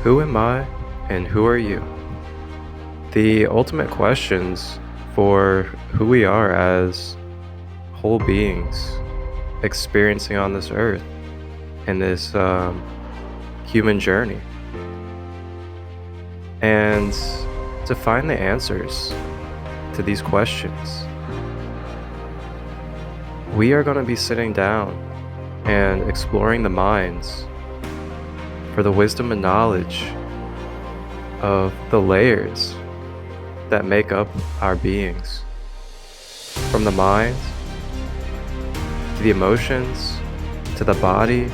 Who am I and who are you? The ultimate questions for who we are as whole beings experiencing on this earth in this human journey. And to find the answers to these questions, we are going to be sitting down and exploring the minds for the wisdom and knowledge of the layers that make up our beings. From the mind, to the emotions, to the body,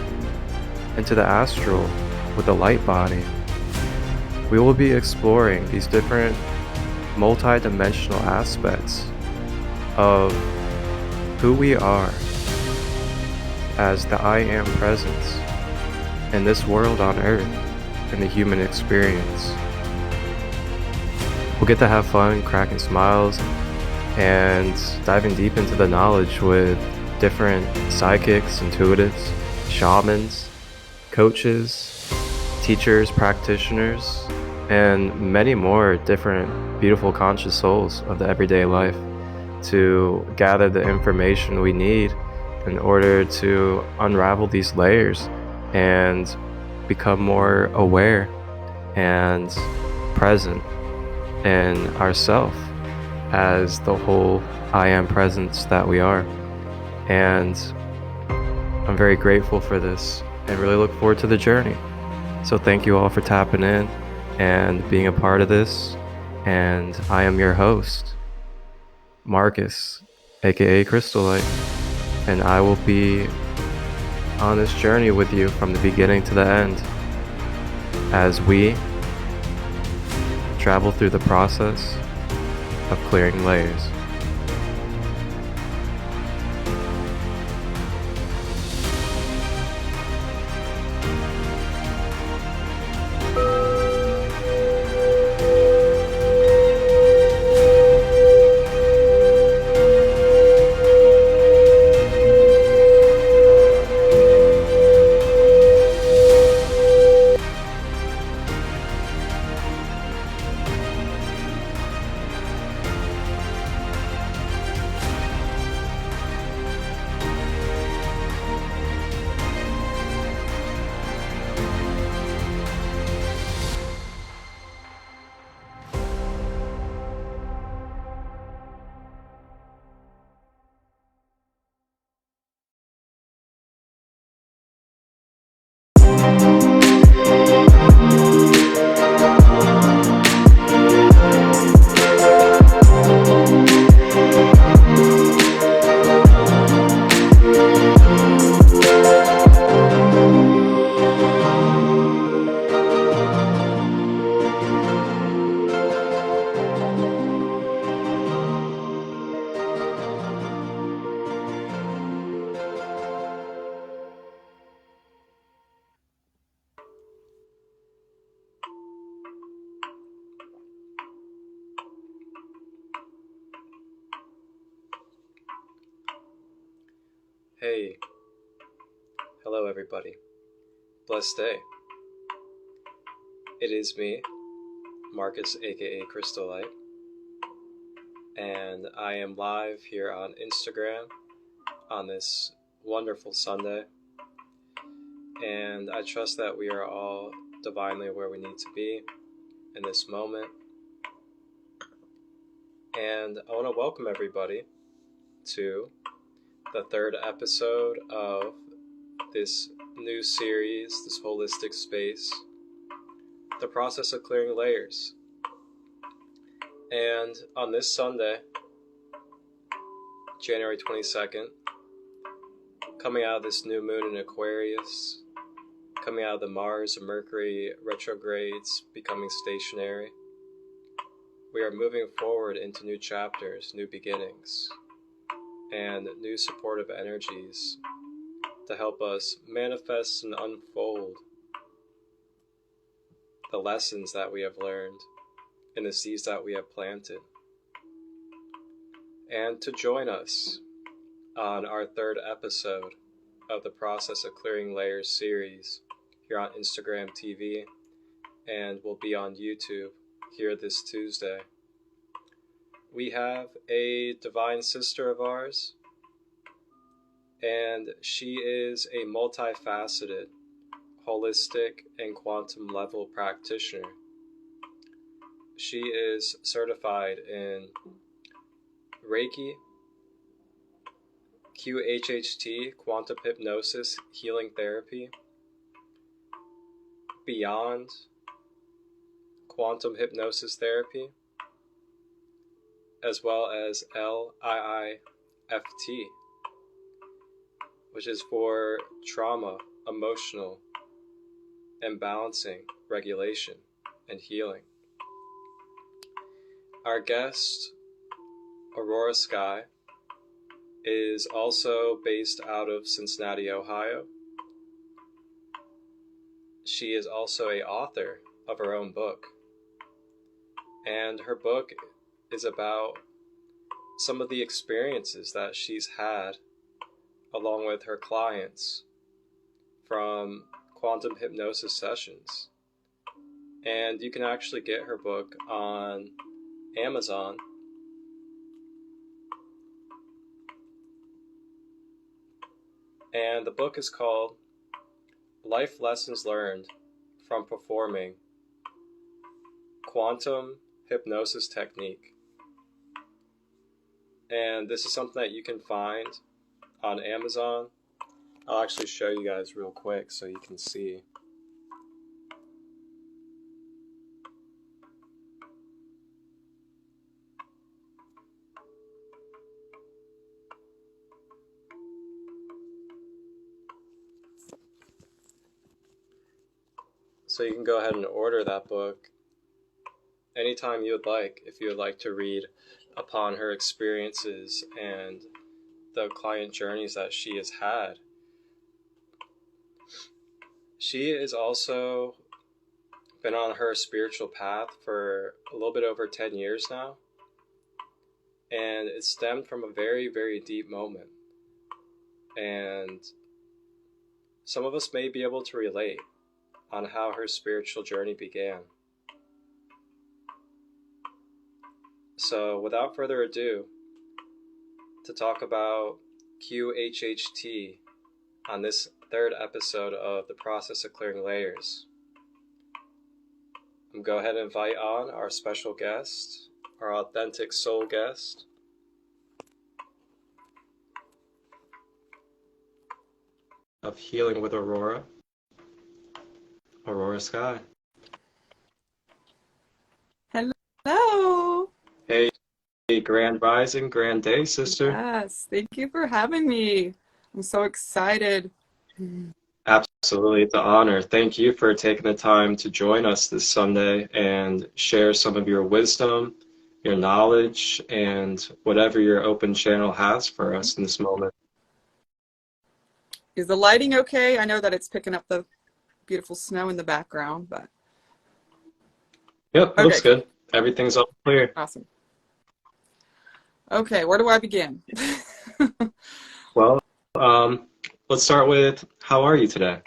and to the astral with the light body. We will be exploring these different multi-dimensional aspects of who we are as the I Am presence in this world on earth, in the human experience. We'll get to have fun, cracking smiles, and diving deep into the knowledge with different psychics, intuitives, shamans, coaches, teachers, practitioners, and many more different beautiful conscious souls of the everyday life to gather the information we need in order to unravel these layers and become more aware and present in ourself as the whole I Am presence that we are. And I'm very grateful for this and really look forward to the journey. So thank you all for tapping in and being a part of this. And I am your host, Marcus, aka Christolight, and I will be on this journey with you from the beginning to the end as we travel through the process of clearing layers. Hey, hello everybody. Blessed day. It is me, Marcus aka Christolight, and I am live here on Instagram on this wonderful Sunday, and I trust that we are all divinely where we need to be in this moment. And I want to welcome everybody to the third episode of this new series, this holistic space, the process of clearing layers. And on this Sunday, January 22nd, coming out of this new moon in Aquarius, coming out of the Mars and Mercury retrogrades becoming stationary, we are moving forward into new chapters, new beginnings, and new supportive energies to help us manifest and unfold the lessons that we have learned and the seeds that we have planted. And to join us on our third episode of the Process of Clearing Layers series here on Instagram TV and will be on YouTube here this Tuesday. We have a divine sister of ours, and she is a multifaceted, holistic, and quantum level practitioner. She is certified in Reiki, QHHT, quantum hypnosis, healing therapy, beyond quantum hypnosis therapy, as well as LIIFT, which is for trauma, emotional, and balancing, regulation, and healing. Our guest, Aurora Sky, is also based out of Cincinnati, Ohio. She is also an author of her own book, and her book is about some of the experiences that she's had along with her clients from quantum hypnosis sessions. And you can actually get her book on Amazon. And the book is called Life Lessons Learned from Performing Quantum Hypnosis Technique. And this is something that you can find on Amazon. I'll actually show you guys real quick so you can see. So you can go ahead and order that book anytime you would like, if you would like to read upon her experiences and the client journeys that she has had. She has also been on her spiritual path for a little bit over 10 years now, and it stemmed from a very, very deep moment. And some of us may be able to relate on how her spiritual journey began. So without further ado, to talk about QHHT on this third episode of the process of clearing layers, I'm going to go ahead and invite on our special guest, our authentic soul guest, of Healing with Aurora, Aurora Sky. Hello. Hey, grand rising, grand day, sister. Yes, thank you for having me. I'm so excited. Absolutely, it's an honor. Thank you for taking the time to join us this Sunday and share some of your wisdom, your knowledge, and whatever your open channel has for us in this moment. Is the lighting okay? I know that it's picking up the beautiful snow in the background, but... Yep, Okay. looks good. Everything's all clear. Awesome. Okay, where do I begin? Well, let's start with, how are you today?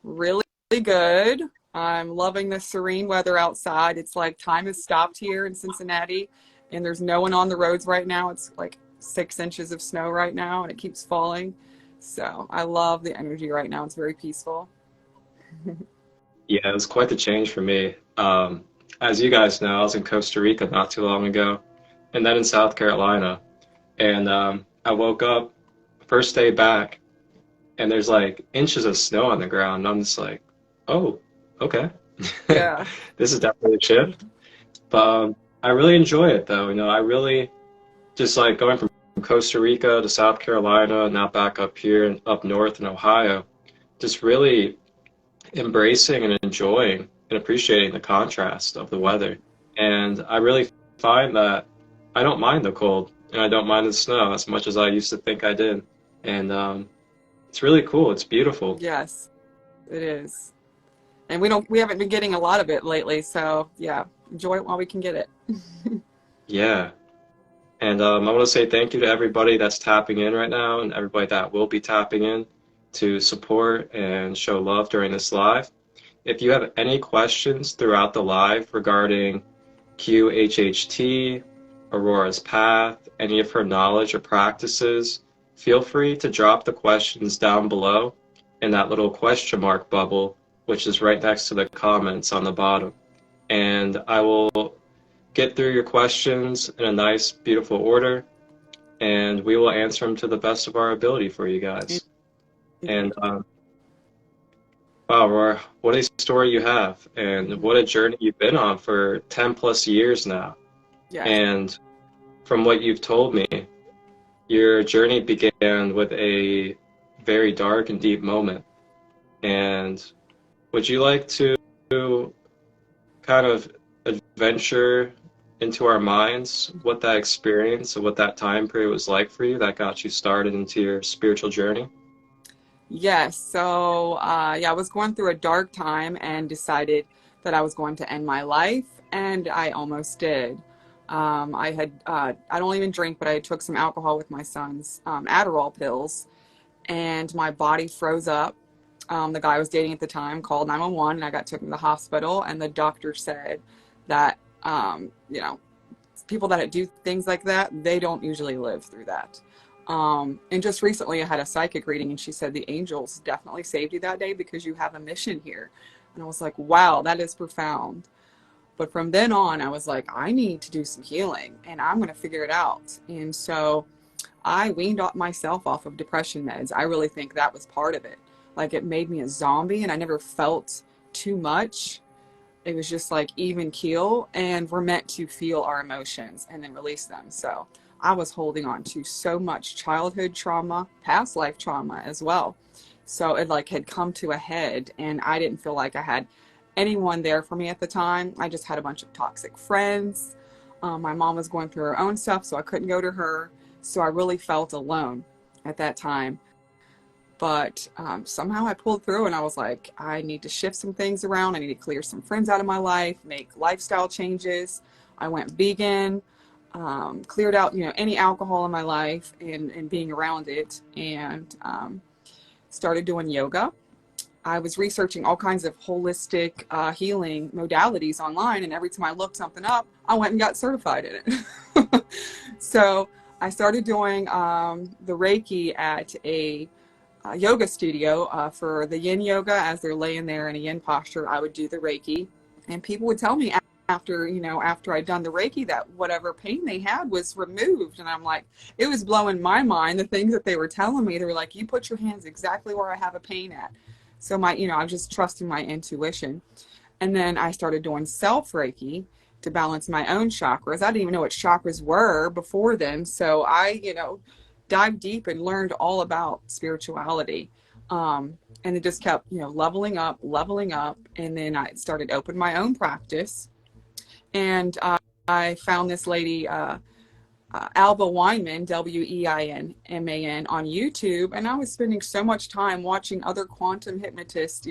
Really good. I'm loving the serene weather outside. It's like time has stopped here in Cincinnati, and there's no one on the roads right now. It's like 6 inches of snow right now, and it keeps falling. So I love the energy right now. It's very peaceful. Yeah, it was quite the change for me. As you guys know, I was in Costa Rica not too long ago, and then in South Carolina. And I woke up, first day back, and there's like inches of snow on the ground. And I'm just like, oh, okay. Yeah. This is definitely a shift. But I really enjoy it, though. You know, I really just like going from Costa Rica to South Carolina, now back up here and up north in Ohio, just really embracing and enjoying and appreciating the contrast of the weather. And I really find that I don't mind the cold and I don't mind the snow as much as I used to think I did. And it's really cool. It's beautiful. Yes, it is. And we haven't been getting a lot of it lately, so yeah, enjoy it while we can get it. Yeah. And I want to say thank you to everybody that's tapping in right now and everybody that will be tapping in to support and show love during this live. if you have any questions throughout the live regarding QHHT, Aurora's path, any of her knowledge or practices, feel free to drop the questions down below in that little question mark bubble, which is right next to the comments on the bottom. And I will get through your questions in a nice, beautiful order, and we will answer them to the best of our ability for you guys. And wow, Aurora, what a story you have, and what a journey you've been on for 10 plus years now. Yes. And from what you've told me, your journey began with a very dark and deep moment. And would you like to kind of adventure into our minds what that experience and what that time period was like for you that got you started into your spiritual journey? Yes. So, yeah, I was going through a dark time and decided that I was going to end my life, and I almost did. I don't even drink, but I took some alcohol with my son's Adderall pills, and my body froze up. The guy I was dating at the time called 911, and I got taken to the hospital, and the doctor said that, you know, people that do things like that, they don't usually live through that. And just recently I had a psychic reading, and she said the angels definitely saved you that day because you have a mission here. And I was like, wow, that is profound. But from then on, I was like, I need to do some healing, and I'm going to figure it out. And so I weaned myself off of depression meds. I really think that was part of it. Like, it made me a zombie, and I never felt too much. It was just like even keel, and we're meant to feel our emotions and then release them. So I was holding on to so much childhood trauma, past life trauma as well. So it like had come to a head, and I didn't feel like I had anyone there for me at the time. I just had a bunch of toxic friends. My mom was going through her own stuff, so I couldn't go to her. So I really felt alone at that time. But somehow I pulled through, and I was like, I need to shift some things around. I need to clear some friends out of my life, make lifestyle changes. I went vegan, cleared out, you know, any alcohol in my life and being around it, and started doing yoga. I was researching all kinds of holistic healing modalities online, and every time I looked something up, I went and got certified in it. So I started doing the Reiki at a yoga studio for the yin yoga. As they're laying there in a yin posture, I would do the Reiki, and people would tell me after I'd done the Reiki that whatever pain they had was removed. And I'm like, it was blowing my mind, the things that they were telling me. They were like, you put your hands exactly where I have a pain at. So I was just trusting my intuition. And then I started doing self Reiki to balance my own chakras. I didn't even know what chakras were before then. So I, dived deep and learned all about spirituality. And it just kept, leveling up. And then I started opening my own practice. And I found this lady, Alba Weinman, Weinman, on YouTube. And I was spending so much time watching other quantum hypnotists,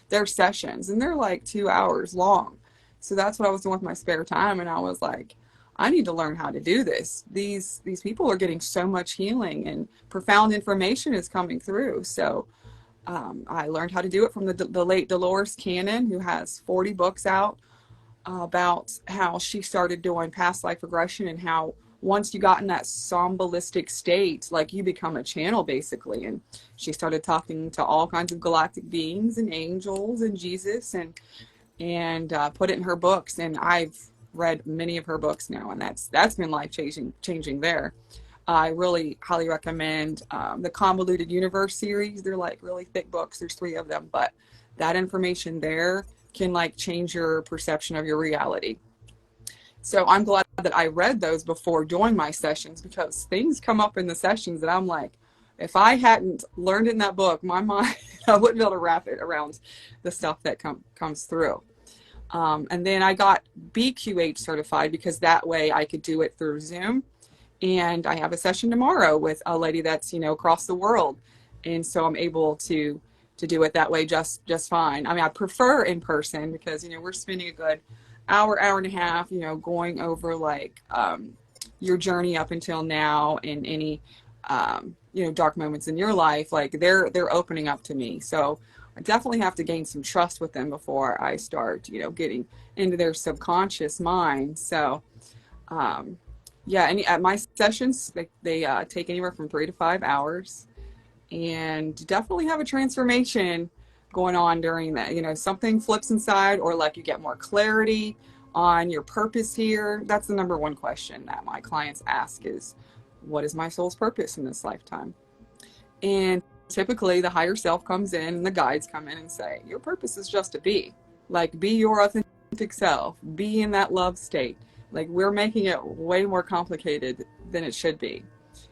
their sessions. And they're like 2 hours long. So that's what I was doing with my spare time. And I was like, I need to learn how to do this. These people are getting so much healing, and profound information is coming through. So I learned how to do it from the late Dolores Cannon, who has 40 books out about how she started doing past life regression, and how once you got in that somnambulistic state, like you become a channel basically. And she started talking to all kinds of galactic beings and angels and Jesus, and put it in her books. And I've read many of her books now, and that's been life changing there. I really highly recommend the Convoluted Universe series. They're like really thick books. There's 3 of them, but that information there can like change your perception of your reality. So I'm glad that I read those before doing my sessions, because things come up in the sessions that I'm like, if I hadn't learned in that book, my mind, I wouldn't be able to wrap it around the stuff that comes through. And then I got BQH certified, because that way I could do it through Zoom. And I have a session tomorrow with a lady that's, across the world. And so I'm able to do it that way just fine. I mean, I prefer in person, because, we're spending a good hour and a half, going over like your journey up until now, and any, dark moments in your life. Like they're opening up to me. So I definitely have to gain some trust with them before I start, getting into their subconscious mind. So, um, yeah, at my sessions, they take anywhere from 3 to 5 hours, and definitely have a transformation going on during that. Something flips inside, or like you get more clarity on your purpose here. That's the number one question that my clients ask is, what is my soul's purpose in this lifetime? And typically the higher self comes in and the guides come in and say, your purpose is just to be. Like, be your authentic self, be in that love state. Like, we're making it way more complicated than it should be.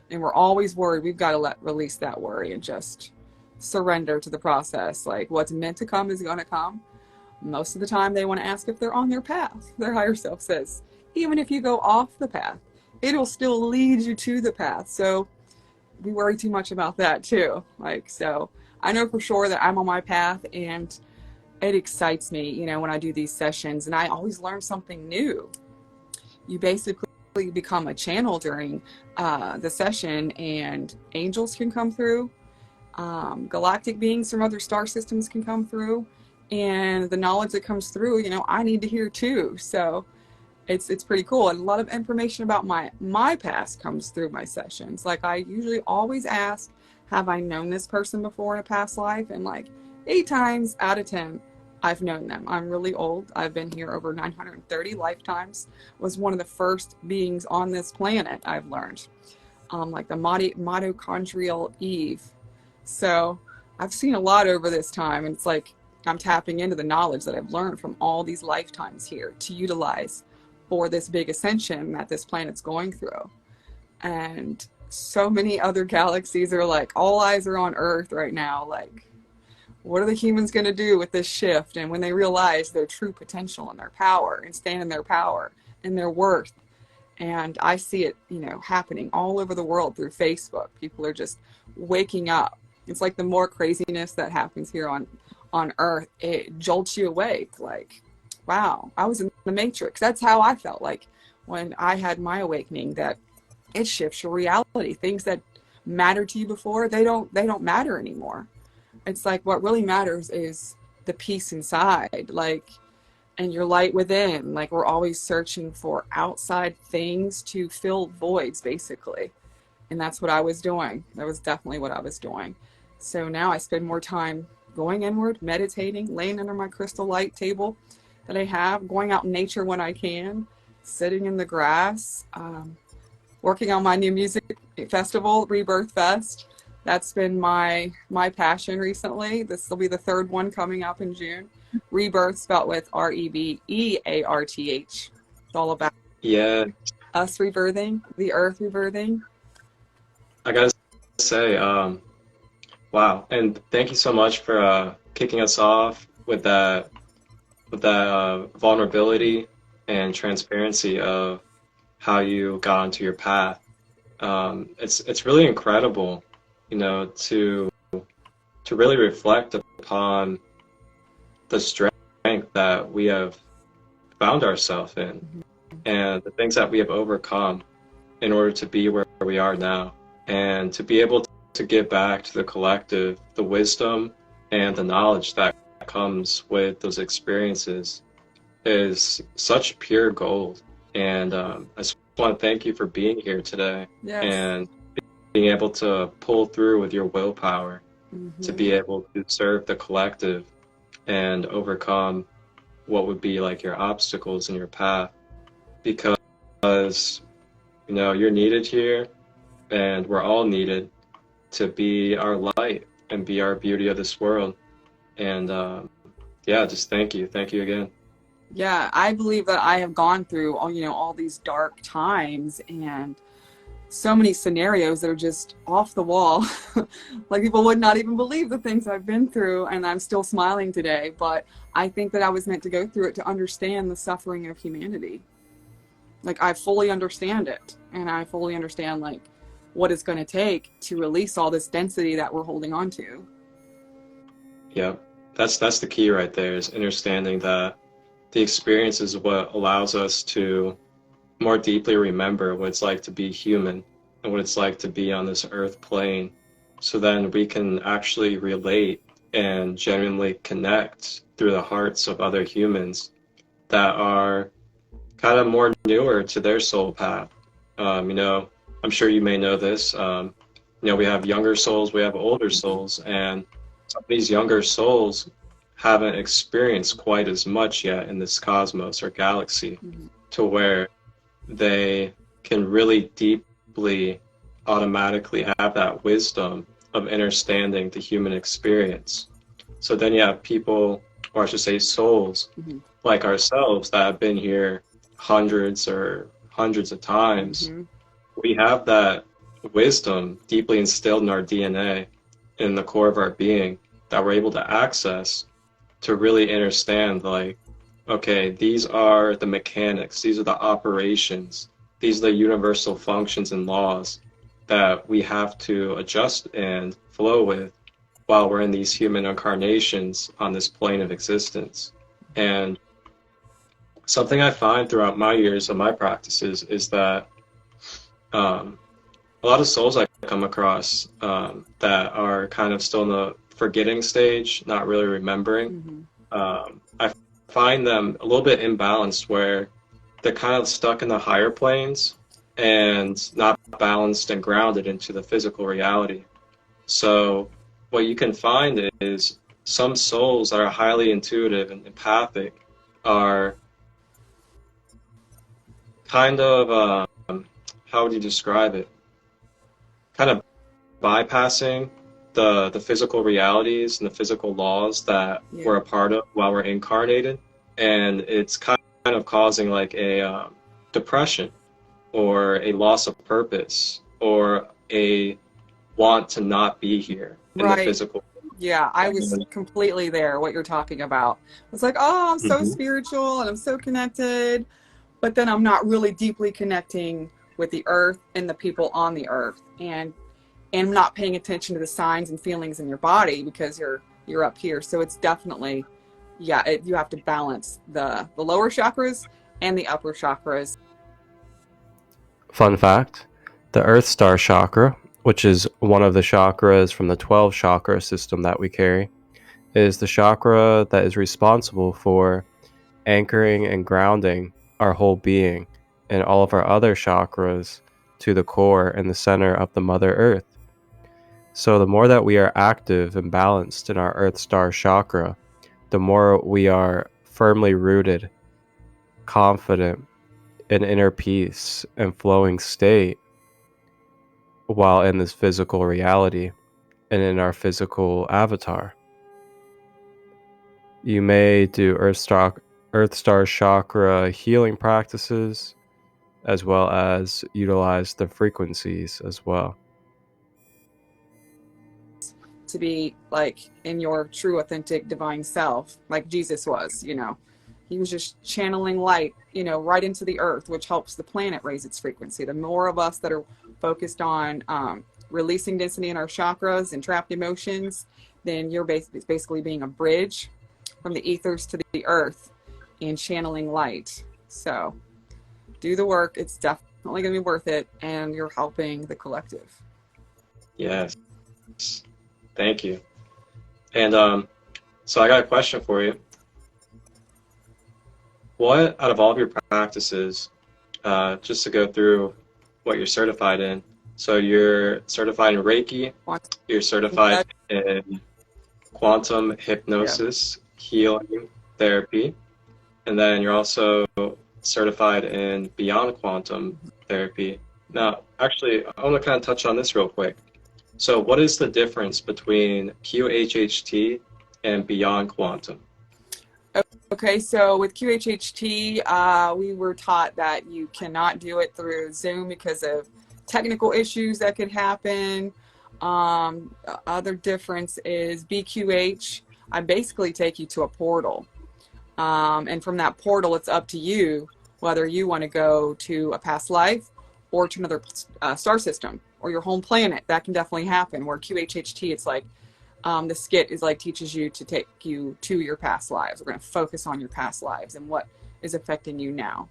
And we're always worried. We've got to release that worry and just surrender to the process. Like, what's meant to come is going to come. Most of the time they want to ask if they're on their path. Their higher self says, even if you go off the path, it'll still lead you to the path. So we worry too much about that too. So I know for sure that I'm on my path, and it excites me, when I do these sessions, and I always learn something new. You basically become a channel during the session, and angels can come through, galactic beings from other star systems can come through, and the knowledge that comes through, I need to hear too. So it's pretty cool. And a lot of information about my past comes through my sessions. Like, I usually always ask, have I known this person before in a past life? And like 8 times out of 10, I've known them. I'm really old. I've been here over 930 lifetimes. Was one of the first beings on this planet, I've learned. Like the mitochondrial Eve. So I've seen a lot over this time, and it's like I'm tapping into the knowledge that I've learned from all these lifetimes here to utilize for this big ascension that this planet's going through. And so many other galaxies are like, all eyes are on Earth right now. Like, what are the humans going to do with this shift? And when they realize their true potential and their power, and stand in their power and their worth. And I see it, happening all over the world through Facebook. People are just waking up. It's like the more craziness that happens here on Earth, it jolts you awake. Like, wow, I was in the Matrix. That's how I felt like when I had my awakening, that it shifts your reality. Things that mattered to you before, they don't matter anymore. It's like what really matters is the peace inside, like, and your light within. Like, we're always searching for outside things to fill voids, basically. And that's what I was doing. That was definitely what I was doing. So now I spend more time going inward, meditating, laying under my Christolight table that I have, going out in nature when I can, sitting in the grass, working on my new music festival, Rebirth Fest. That's been my passion recently. This will be the 3rd one coming up in June. Rebirth, spelled with Rebearth. It's all about us rebirthing, the earth rebirthing. I gotta say, wow, and thank you so much for kicking us off with that vulnerability and transparency of how you got onto your path. It's really incredible, to really reflect upon the strength that we have found ourselves in, and the things that we have overcome in order to be where we are now, and to be able to give back to the collective the wisdom and the knowledge that comes with those experiences is such pure gold. And I just want to thank you for being here today. Yes. And being able to pull through with your willpower to be able to serve the collective and overcome what would be like your obstacles in your path, because you're needed here, and we're all needed to be our light and be our beauty of this world. And just thank you again. Yeah, I believe that I have gone through all these dark times, and so many scenarios that are just off the wall. Like, people would not even believe the things I've been through, and I'm still smiling today. But I think that I was meant to go through it to understand the suffering of humanity. Like, I fully understand it, and I fully understand like what it's going to take to release all this density that we're holding on to. Yeah, that's the key right there, is understanding that the experience is what allows us to more deeply remember what it's like to be human and what it's like to be on this earth plane. So then we can actually relate and genuinely connect through the hearts of other humans that are kind of more newer to their soul path. You know, I'm sure you may know this. You know, we have younger souls, we have older souls, and some of these younger souls haven't experienced quite as much yet in this cosmos or galaxy to where they can really deeply, automatically have that wisdom of understanding the human experience. So then you have people, or I should say souls, like ourselves that have been here hundreds of times. We have that wisdom deeply instilled in our DNA, in the core of our being, that we're able to access to really understand, like, okay, these are the mechanics, these are the operations, these are the universal functions and laws that we have to adjust and flow with while we're in these human incarnations on this plane of existence. And something I find throughout my years of my practices is that a lot of souls I come across that are kind of still in the forgetting stage, not really remembering, I find them a little bit imbalanced, where they're kind of stuck in the higher planes and not balanced and grounded into the physical reality. So what you can find is some souls that are highly intuitive and empathic are kind of, how would you describe it? Kind of bypassing the physical realities and the physical laws that we're a part of while we're incarnated. And it's kind of causing like a depression or a loss of purpose or a want to not be here in the physical. Yeah, I was completely there, what you're talking about. It's like, oh, I'm so spiritual and I'm so connected, but then I'm not really deeply connecting with the earth and the people on the earth, and not paying attention to the signs and feelings in your body because you're up here. So it's definitely, you have to balance the lower chakras and the upper chakras. Fun fact, the Earth Star chakra, which is one of the chakras from the 12 chakra system that we carry, is the chakra that is responsible for anchoring and grounding our whole being and all of our other chakras to the core and the center of the Mother Earth. So the more that we are active and balanced in our Earth Star chakra, the more we are firmly rooted, confident, in inner peace and flowing state while in this physical reality and in our physical avatar. You may do Earth Star chakra healing practices, as well as utilize the frequencies as well. To be like in your true, authentic, divine self, like Jesus was, he was just channeling light, right into the earth, which helps the planet raise its frequency. The more of us that are focused on releasing density in our chakras and trapped emotions, then you're basically being a bridge from the ethers to the earth and channeling light. So do the work. It's definitely going to be worth it, and you're helping the collective. Yes. Thank you. And so I got a question for you. What, out of all of your practices, just to go through what you're certified in, so you're certified in Reiki, you're certified in quantum hypnosis, healing therapy, and then you're also certified in beyond quantum therapy. Now, actually, I want to kind of touch on this real quick. So what is the difference between QHHT and beyond quantum? Okay, so with QHHT, we were taught that you cannot do it through Zoom because of technical issues that could happen. Other difference is BQH. I basically take you to a portal. And from that portal, it's up to you whether you want to go to a past life or to another star system or your home planet. That can definitely happen. Where QHHT, it's like, the skit is like teaches you to take you to your past lives. We're going to focus on your past lives and what is affecting you now.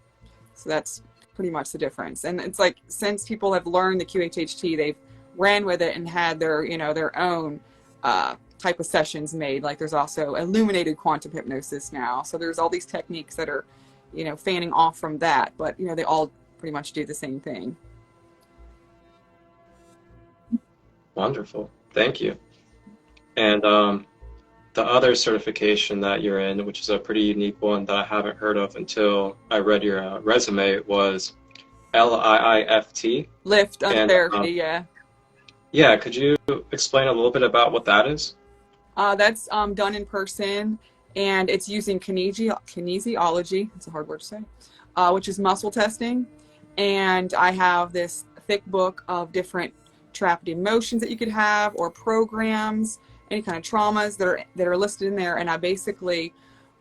So that's pretty much the difference. And it's like, since people have learned the QHHT, they've ran with it and had their, their own type of sessions made. Like there's also illuminated quantum hypnosis now. So there's all these techniques that are, you know, fanning off from that, but you know, they all pretty much do the same thing. Wonderful. Thank you. And the other certification that you're in, which is a pretty unique one that I haven't heard of until I read your resume, was LIIFT. Lift And therapy, yeah. yeah, could you explain a little bit about what that is? That's done in person, and it's using kinesiology, it's a hard word to say, which is muscle testing. And I have this thick book of different trapped emotions that you could have, or programs, any kind of traumas that are listed in there. And I basically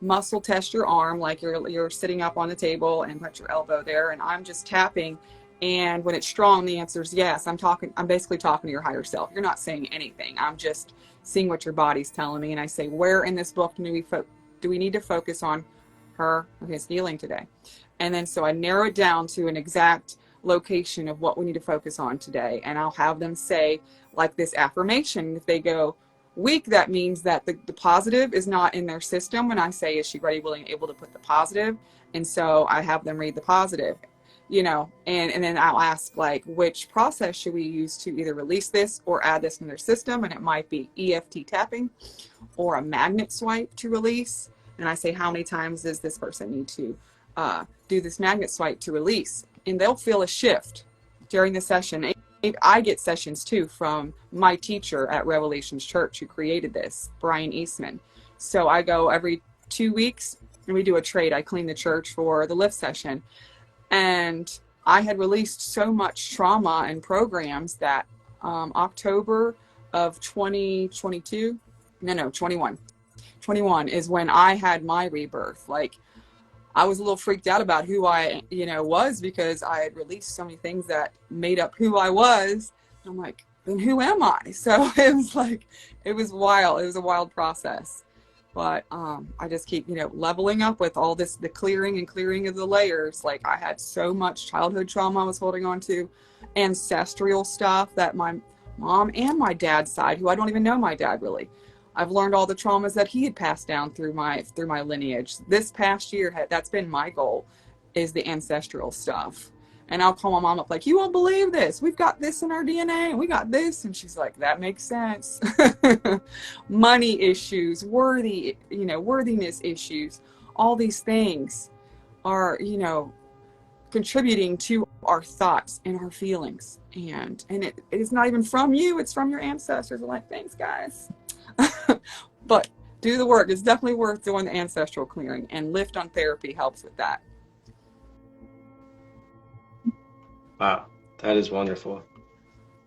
muscle test your arm, like you're sitting up on the table and put your elbow there, and I'm just tapping. And when it's strong, the answer is yes. I'm basically talking to your higher self. You're not saying anything. I'm just seeing what your body's telling me. And I say, where in this book do we need to focus on her or his healing today? And then so I narrow it down to an exact location of what we need to focus on today. And I'll have them say like this affirmation. If they go weak, that means that the positive is not in their system. When I say, is she ready, willing, able to put the positive? And so I have them read the positive. You know, and then I'll ask, like, which process should we use to either release this or add this in their system? And it might be EFT tapping or a magnet swipe to release. And I say, how many times does this person need to do this magnet swipe to release? And they'll feel a shift during the session. I get sessions too from my teacher at Revelations Church who created this, Brian Eastman. So I go every 2 weeks and we do a trade. I clean the church for the lift session. And I had released so much trauma and programs that October of 2022, no, 21 is when I had my rebirth. Like, I was a little freaked out about who I, was, because I had released so many things that made up who I was. I'm like, then who am I? So it was wild. It was a wild process. But I just keep, leveling up with all this, the clearing of the layers. Like, I had so much childhood trauma I was holding on to, ancestral stuff that my mom and my dad's side, who I don't even know my dad really. I've learned all the traumas that he had passed down through my lineage. This past year, that's been my goal, is the ancestral stuff. And I'll call my mom up like, you won't believe this. We've got this in our DNA and we got this. And she's like, that makes sense. Money issues, worthiness issues, all these things are, contributing to our thoughts and our feelings. And it is not even from you. It's from your ancestors. I'm like, thanks, guys. But do the work. It's definitely worth doing the ancestral clearing, and Lift on Therapy helps with that. Wow, that is wonderful.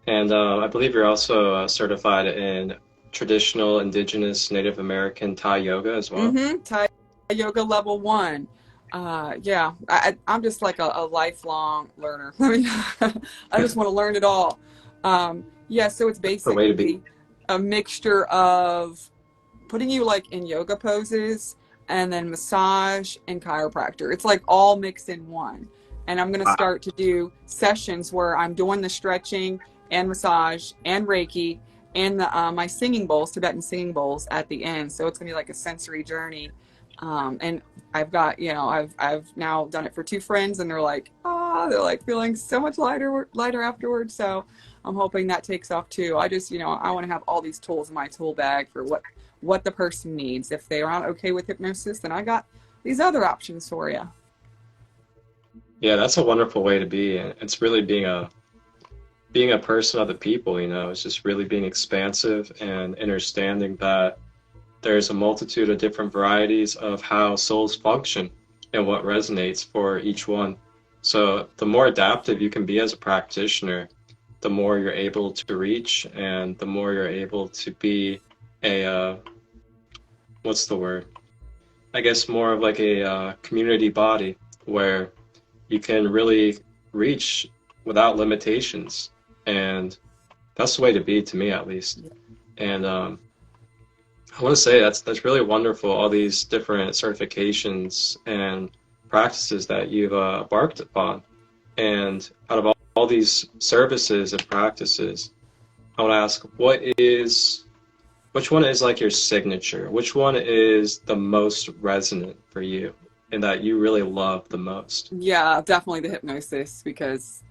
And I believe you're also certified in traditional, indigenous, Native American Thai yoga as well. Mm-hmm. Thai yoga level 1. Yeah, I'm just like a lifelong learner. I just want to learn it all. Yeah, so it's basically a mixture of putting you like in yoga poses and then massage and chiropractor. It's like all mixed in one. And I'm going to start to do sessions where I'm doing the stretching and massage and Reiki and my singing bowls, Tibetan singing bowls at the end. So it's going to be like a sensory journey. And I've got, I've now done it for 2 friends, and they're like feeling so much lighter afterwards. So I'm hoping that takes off too. I just, I want to have all these tools in my tool bag for what the person needs. If they aren't okay with hypnosis, then I got these other options for you. Yeah, that's a wonderful way to be. It's really being a person of the people, it's just really being expansive and understanding that there's a multitude of different varieties of how souls function and what resonates for each one. So the more adaptive you can be as a practitioner, the more you're able to reach, and the more you're able to be I guess more of like a community body where you can really reach without limitations. And that's the way to be, to me at least. And I want to say that's really wonderful, all these different certifications and practices that you've embarked upon. And out of all these services and practices, I want to ask, what is which one is like your signature? Which one is the most resonant for you and that you really love the most? Yeah, definitely the hypnosis, because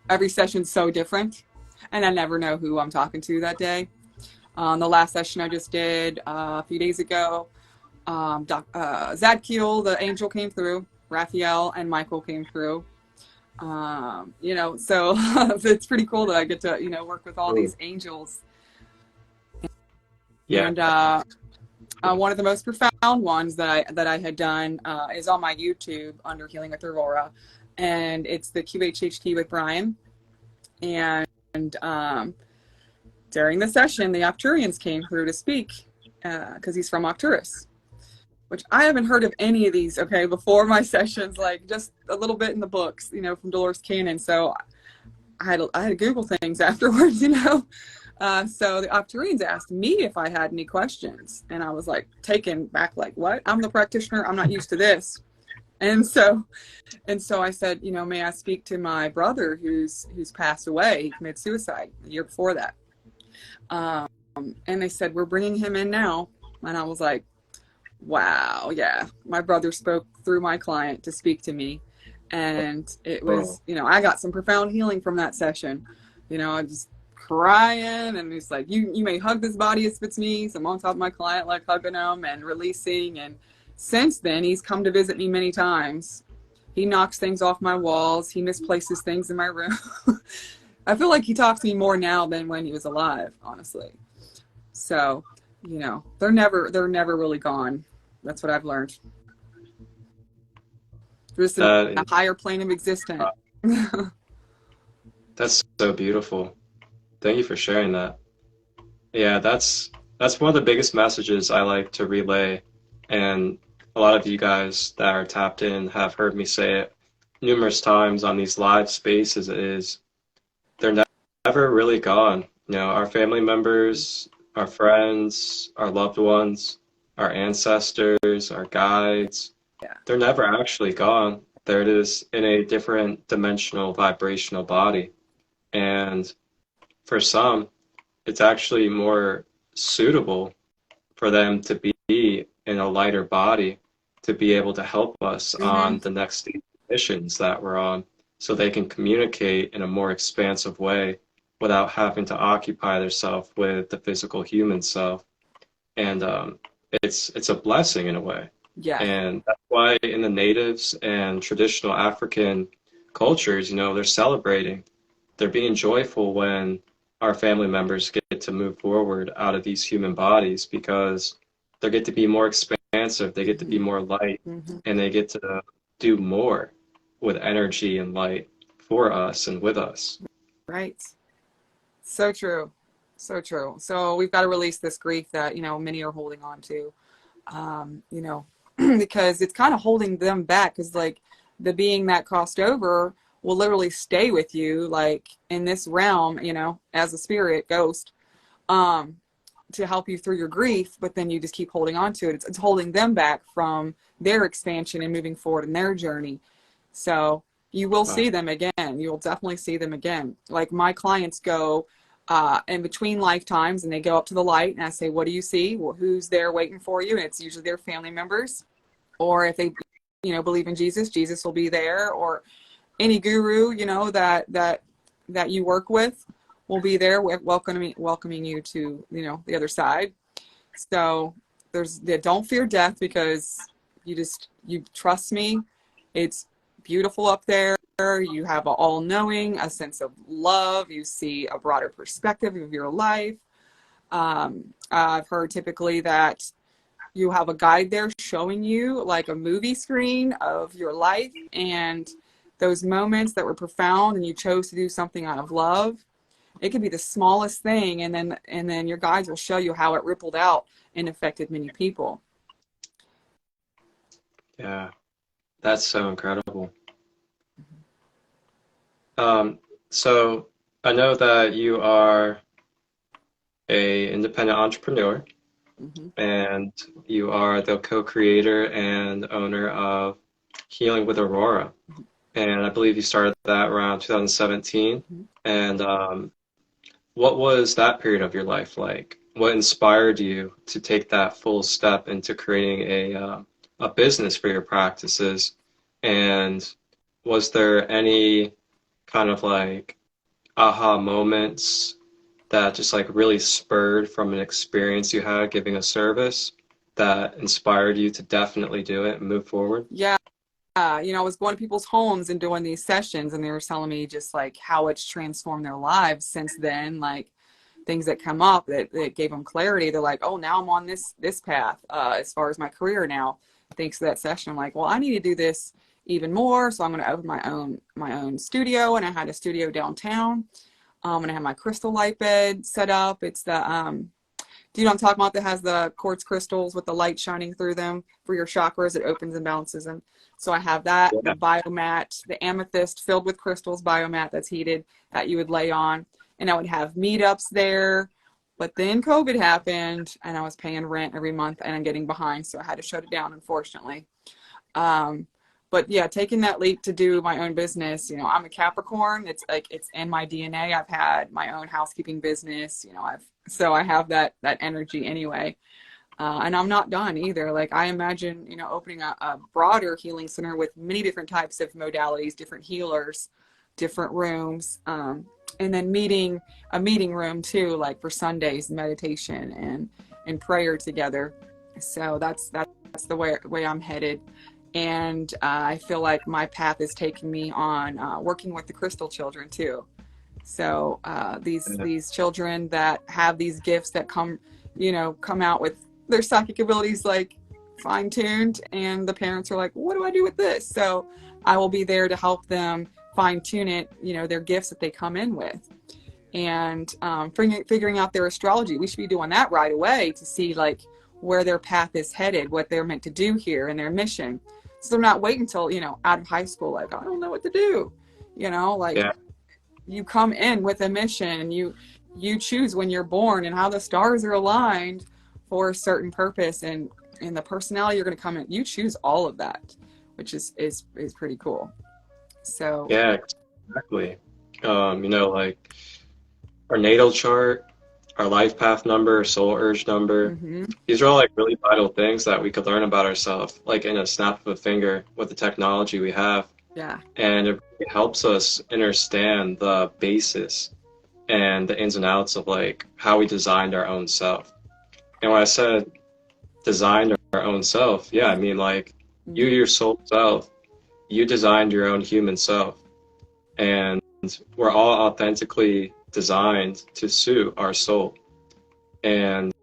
every session's so different, and I never know who I'm talking to that day. The last session I just did a few days ago, Zadkiel, the angel, came through. Raphael and Michael came through. You know, so it's pretty cool that I get to, you know, work with all these angels. Yeah. And one of the most profound ones that I had done is on my YouTube under Healing with Aurora, and it's the QHHT with Brian. And during the session, the Octurians came through to speak because he's from Octurus, which I haven't heard of any of these, okay, before my sessions, like just a little bit in the books, you know, from Dolores Cannon. So I had to Google things afterwards, you know. So the Octurians asked me if I had any questions, and I was like taken back, like, what? I'm the practitioner. I'm not used to this. And so I said, you know, may I speak to my brother who's passed away? He committed suicide the year before that. And they said, we're bringing him in now. And I was like, wow, yeah. My brother spoke through my client to speak to me. And it was, you know, I got some profound healing from that session. You know, I just crying, and he's like, you may hug this body if it's me. So I'm on top of my client, like hugging him and releasing. And since then, he's come to visit me many times. He knocks things off my walls. He misplaces things in my room. I feel like he talks to me more now than when he was alive, honestly. So, you know, they're never really gone. That's what I've learned. Just a higher plane of existence. That's so beautiful. Thank you for sharing that. Yeah, that's one of the biggest messages I like to relay, and a lot of you guys that are tapped in have heard me say it numerous times on these live spaces, is they're never really gone. You know, our family members, our friends, our loved ones, our ancestors, our guides, they're never actually gone. There it is in a different dimensional vibrational body. And for some, it's actually more suitable for them to be in a lighter body to be able to help us on the next missions that we're on, so they can communicate in a more expansive way without having to occupy themselves with the physical human self. And it's a blessing in a way. Yeah. And that's why in the natives and traditional African cultures, you know, they're celebrating. They're being joyful when our family members get to move forward out of these human bodies, because they get to be more expansive, they get to be more light, and they get to do more with energy and light for us and with us. Right. So true. So true. So we've got to release this grief that, you know, many are holding on to, you know, because it's kind of holding them back, because like the being that crossed over will literally stay with you, like in this realm, you know, as a spirit ghost, to help you through your grief, but then you just keep holding on to it. It's holding them back from their expansion and moving forward in their journey. So you will see them again. You'll definitely see them again. Like my clients go in between lifetimes, and they go up to the light, and I say, what do you see? Well, who's there waiting for you? And it's usually their family members, or if they, you know, believe in Jesus, Jesus will be there, or any guru, you know, that you work with will be there welcoming you to, you know, the other side. So don't fear death, because you trust me. It's beautiful up there. You have an all-knowing, a sense of love. You see a broader perspective of your life. I've heard typically that you have a guide there showing you like a movie screen of your life, and those moments that were profound and you chose to do something out of love. It could be the smallest thing, and then your guides will show you how it rippled out and affected many people. Yeah, that's so incredible. So I know that you are a independent entrepreneur, and you are the co-creator and owner of Healing with Aurora. And I believe you started that around 2017. And what was that period of your life like? what inspired you to take that full step into creating a business for your practices? And was there any kind of like aha moments that just like really spurred from an experience you had giving a service that inspired you to definitely do it and move forward? Yeah. You know, I was going to people's homes and doing these sessions, and they were telling me just like how it's transformed their lives since then, like things that come up that gave them clarity. They're like, oh, now I'm on this path as far as my career now. Thanks to that session, I'm like, well, I need to do this even more. So I'm going to open my own studio, and I had a studio downtown. And I have my Christolight bed set up. It's the do you know what I'm talking about? That has the quartz crystals with the light shining through them for your chakras. It opens and balances them. So I have that, the biomat, the amethyst filled with crystals biomat that's heated that you would lay on. And I would have meetups there. But then COVID happened, and I was paying rent every month, and I'm getting behind. So I had to shut it down, unfortunately. But yeah, taking that leap to do my own business, you know, I'm a Capricorn. It's like, it's in my DNA. I've had my own housekeeping business, you know, so I have that energy anyway. And I'm not done either. Like, I imagine, you know, opening a broader healing center with many different types of modalities, different healers, different rooms, and then a meeting room too, like for Sundays, meditation and prayer together. So that's the way I'm headed. And I feel like my path is taking me on working with the crystal children too. So these children that have these gifts that come out with their psychic abilities like fine-tuned, and the parents are like, what do I do with this? So I will be there to help them fine-tune it, you know, their gifts that they come in with, and figuring out their astrology. We should be doing that right away to see like where their path is headed, what they're meant to do here, and their mission. So they're not waiting until, you know, out of high school, like, I don't know what to do, you know, like you come in with a mission. You choose when you're born and how the stars are aligned for a certain purpose, and the personality you're going to come in. You choose all of that, which is pretty cool. So yeah, exactly. You know, like our natal chart, our life path number, soul urge number. mm-hmm. These are all like really vital things that we could learn about ourselves, like in a snap of a finger with the technology we have. Yeah. And it helps us understand the basis and the ins and outs of like how we designed our own self. And when I said designed our own self, yeah, I mean like you, your soul self, you designed your own human self. And we're all authentically designed to suit our soul. And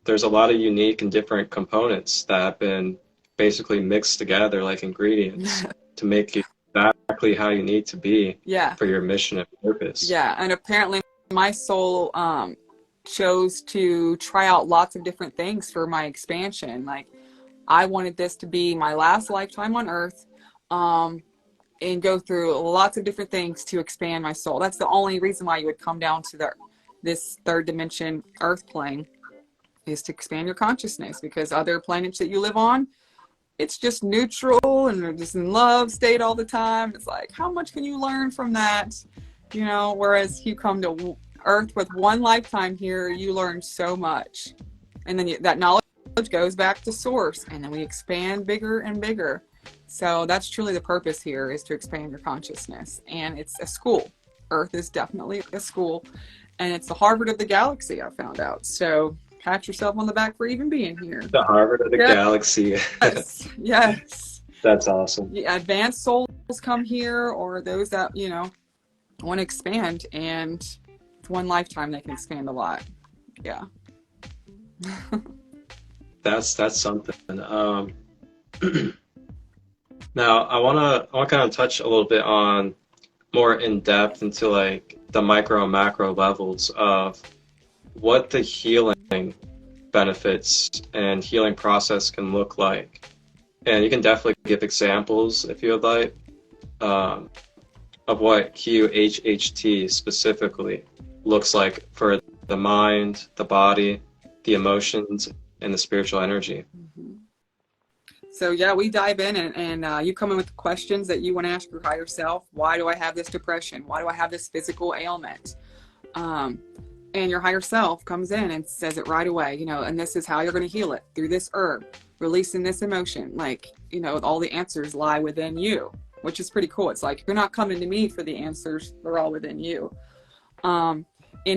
there's a lot of unique and different components that have been basically mixed together like ingredients to make you exactly how you need to be for your mission and purpose. Yeah, and apparently my soul chose to try out lots of different things for my expansion. Like, I wanted this to be my last lifetime on Earth, and go through lots of different things to expand my soul. That's the only reason why you would come down to this third dimension Earth plane, is to expand your consciousness, because other planets that you live on, it's just neutral and they're just in love state all the time. It's like, how much can you learn from that? You know, whereas you come to Earth with one lifetime here, you learn so much. And then that knowledge goes back to source, and then we expand bigger and bigger. So that's truly the purpose here, is to expand your consciousness. And it's a school. Earth is definitely a school. And it's the Harvard of the galaxy, I found out. So pat yourself on the back for even being here. The Harvard of the galaxy. Yes. Yes. That's awesome. Yeah, advanced souls come here, or those that, you know, want to expand. And with one lifetime, they can expand a lot. Yeah. That's something. Now, I wanna kind of touch a little bit on more in depth into like the micro and macro levels of what the healing benefits and healing process can look like. And you can definitely give examples if you would like of what QHHT specifically looks like for the mind, the body, the emotions, and the spiritual energy. Mm-hmm. So yeah, we dive in and you come in with questions that you want to ask your higher self. Why do I have this depression? Why do I have this physical ailment? and your higher self comes in and says it right away, you know, and this is how you're going to heal it, through this herb, releasing this emotion. Like, you know, all the answers lie within you, which is pretty cool. It's like, you're not coming to me for the answers, they're all within you. And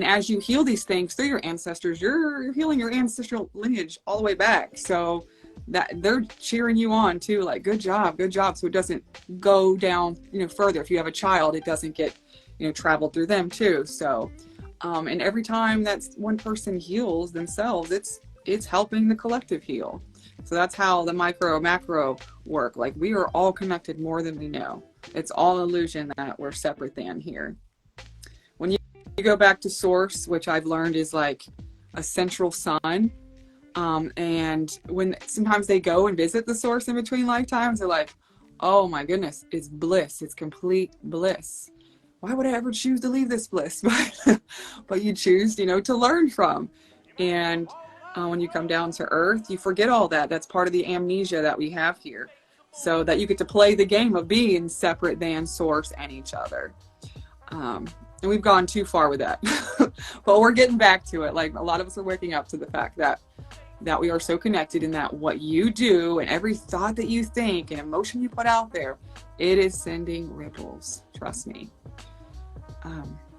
as you heal these things through your ancestors, you're healing your ancestral lineage all the way back. So that they're cheering you on too, like, good job, good job. So it doesn't go down, you know, further. If you have a child, it doesn't get, you know, traveled through them too. So, and every time that's one person heals themselves, it's helping the collective heal. So that's how the micro macro work. Like, we are all connected more than we know. It's all illusion that we're separate than here. When you go back to source, which I've learned is like a central sun, and when sometimes they go and visit the source in between lifetimes, they're like, oh my goodness, it's bliss, it's complete bliss. Why would I ever choose to leave this bliss? But you choose, you know, to learn from. And when you come down to earth, you forget all that. That's part of the amnesia that we have here, so that you get to play the game of being separate than source and each other. And we've gone too far with that, but we're getting back to it. Like, a lot of us are waking up to the fact that we are so connected, and that what you do and every thought that you think and emotion you put out there, it is sending ripples. Trust me.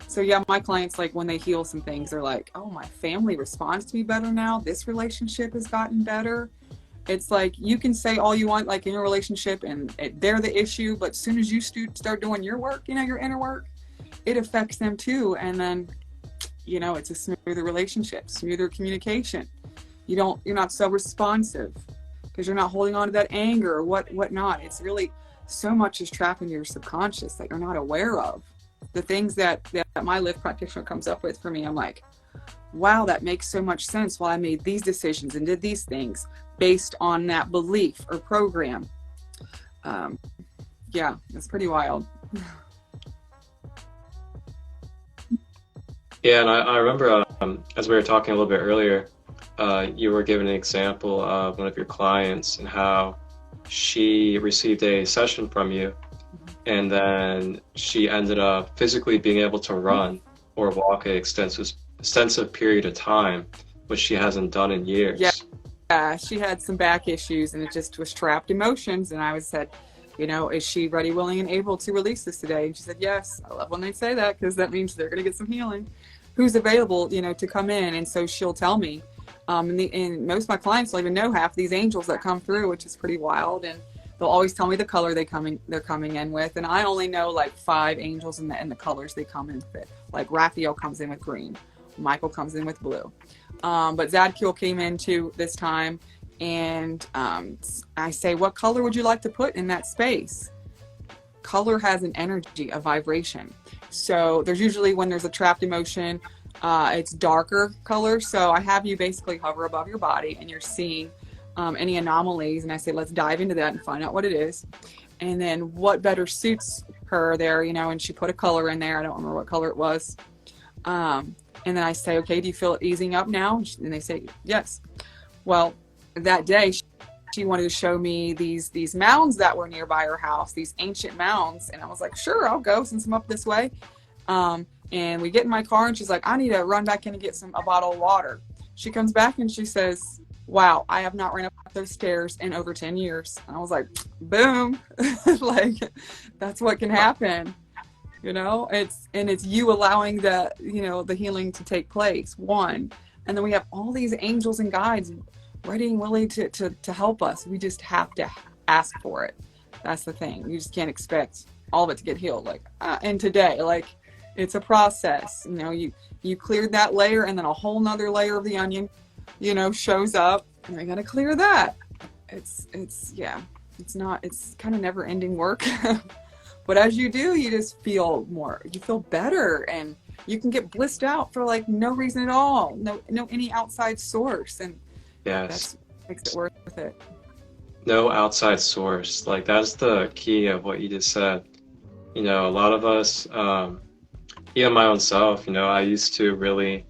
So yeah, my clients, like, when they heal some things, they're like, oh, my family responds to me better now. This relationship has gotten better. It's like, you can say all you want, like, in a relationship, and they're the issue, but as soon as you start doing your work, you know, your inner work, it affects them too. And then, you know, it's a smoother relationship, smoother communication. You're not so responsive because you're not holding on to that anger or whatnot. It's really, so much is trapped in your subconscious that you're not aware of. The things that my lift practitioner comes up with for me, I'm like, wow, that makes so much sense. Well, I made these decisions and did these things based on that belief or program. Yeah, it's pretty wild. Yeah, and I remember as we were talking a little bit earlier, you were giving an example of one of your clients and how she received a session from you, and then she ended up physically being able to run or walk an extensive period of time, which she hasn't done in years. Yeah, she had some back issues, and it just was trapped emotions. And I said, you know, is she ready, willing, and able to release this today? And she said, yes. I love when they say that, because that means they're going to get some healing. Who's available, you know, to come in? And so she'll tell me. And most of my clients don't even know half these angels that come through, which is pretty wild. And they'll always tell me the color they're coming in with. And I only know like 5 angels and the colors they come in with. Like Raphael comes in with green. Michael comes in with blue. But Zadkiel came in too this time. And I say, what color would you like to put in that space? Color has an energy, a vibration. So there's usually, when there's a trapped emotion, it's darker color. So I have you basically hover above your body, and you're seeing any anomalies. And I say, let's dive into that and find out what it is. And then what better suits her there, you know, and she put a color in there. I don't remember what color it was. And then I say, okay, do you feel it easing up now? And they say, yes. Well, that day, she wanted to show me these mounds that were nearby her house, these ancient mounds. And I was like, sure, I'll go since I'm up this way. And we get in my car, and she's like, I need to run back in and get a bottle of water. She comes back and she says, wow, I have not ran up those stairs in over 10 years. And I was like, boom. Like, that's what can happen. You know, it's you allowing the, you know, the healing to take place, one. And then we have all these angels and guides ready and willing to help us. We just have to ask for it. That's the thing. You just can't expect all of it to get healed. Like, and today, like, it's a process. You know, you cleared that layer, and then a whole nother layer of the onion, you know, shows up, and we got to clear that. It's kind of never ending work. But as you do, you just feel better, and you can get blissed out for like no reason at all. No any outside source. And yes, that makes it worth it. No outside source. Like, that's the key of what you just said. You know, a lot of us, even my own self, you know, I used to really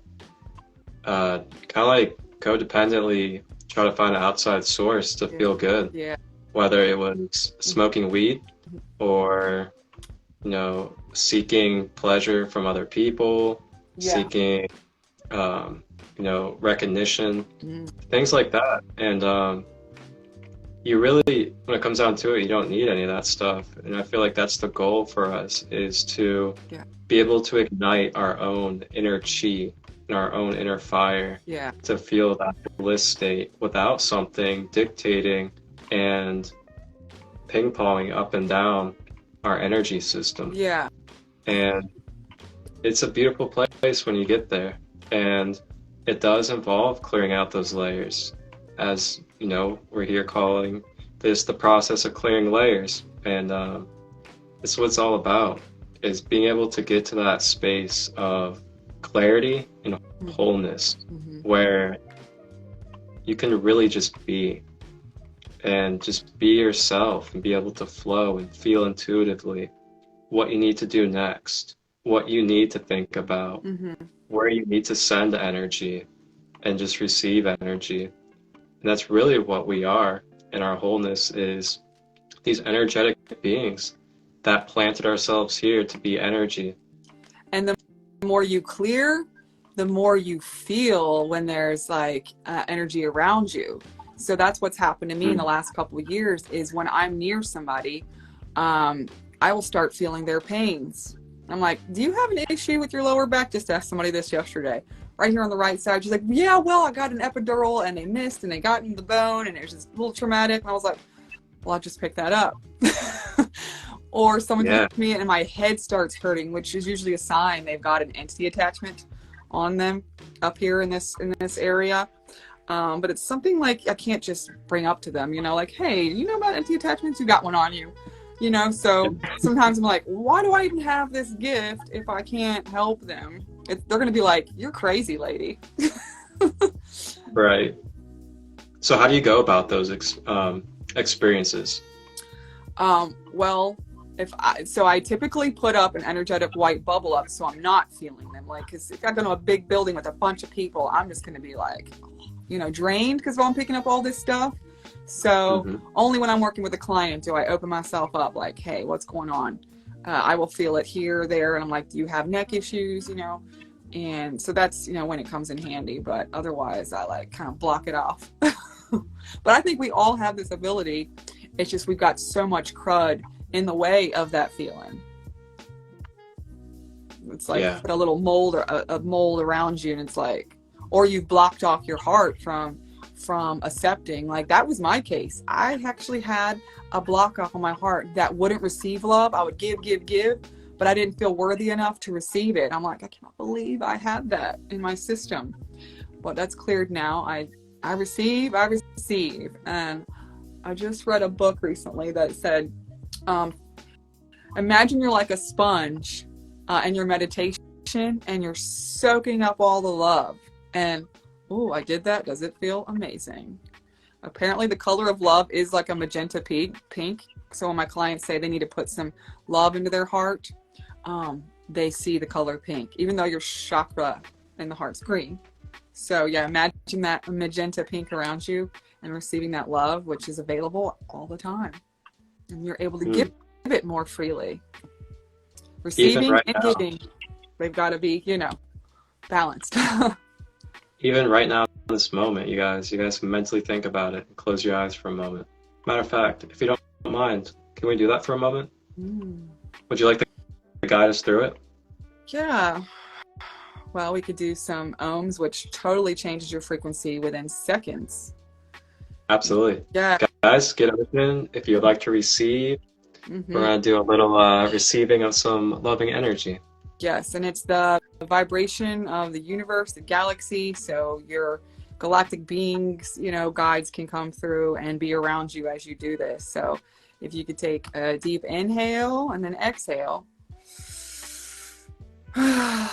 kind of like codependently try to find an outside source to feel good. Yeah. Whether it was smoking weed or, you know, seeking pleasure from other people, seeking recognition, Mm. things like that. And you really, when it comes down to it, you don't need any of that stuff. And I feel like that's the goal for us, is to Yeah. be able to ignite our own inner chi and our own inner fire Yeah. to feel that bliss state without something dictating and ping-ponging up and down our energy system. Yeah. And it's a beautiful place when you get there. And it does involve clearing out those layers. As you know, we're here calling this the process of clearing layers. And it's what it's all about, is being able to get to that space of clarity and wholeness, where you can really just be, and just be yourself, and be able to flow and feel intuitively what you need to do next, what you need to think about, where you need to send energy, and just receive energy. And that's really what we are. And our wholeness is these energetic beings that planted ourselves here to be energy. And the more you clear, the more you feel when there's like energy around you. So that's what's happened to me in the last couple of years, is when I'm near somebody, I will start feeling their pains. I'm like, do you have an issue with your lower back? Just asked somebody this yesterday. Right here on the right side. She's like, yeah, well, I got an epidural and they missed and they got in the bone and it was just a little traumatic. And I was like, well, I'll just pick that up. Or someone hits me and my head starts hurting, which is usually a sign they've got an entity attachment on them up here in this area. But it's something like I can't just bring up to them, like, hey, you know about entity attachments? You got one on you. So sometimes I'm like, why do I even have this gift if I can't help them? They're going to be like, you're crazy, lady. Right. So how do you go about those experiences? Well, I typically put up an energetic white bubble up so I'm not feeling them. Like, because if I go to a big building with a bunch of people, I'm just going to be like, drained because I'm picking up all this stuff. So only when I'm working with a client do I open myself up, like, hey, what's going on? I will feel it here or there. And I'm like, do you have neck issues? And so that's, when it comes in handy. But otherwise, I like kind of block it off. But I think we all have this ability. It's just we've got so much crud in the way of that feeling. It's like put a little mold or a mold around you, and it's like, or you've blocked off your heart from accepting. Like, that was my case. I actually had a block off on my heart that wouldn't receive love. I would give, but I didn't feel worthy enough to receive it. I'm like, I cannot believe I had that in my system. But that's cleared now. I receive. And I just read a book recently that said, imagine you're like a sponge in your meditation, and you're soaking up all the love. And I did that. Does it feel amazing? Apparently the color of love is like a magenta pink. So when my clients say they need to put some love into their heart, they see the color pink, even though your chakra in the heart's green. So yeah, imagine that magenta pink around you and receiving that love, which is available all the time. And you're able to give it more freely. Receiving and giving, they've got to be, balanced. Even right now, in this moment, you guys can mentally think about it and close your eyes for a moment. Matter of fact, if you don't mind, can we do that for a moment? Would you like to guide us through it? Yeah. Well, we could do some ohms, which totally changes your frequency within seconds. Absolutely. Yeah. Guys, get open if you'd like to receive. We're going to do a little receiving of some loving energy. Yes, and it's the vibration of the universe, the galaxy, so your galactic beings, guides can come through and be around you as you do this. So if you could take a deep inhale and then exhale. And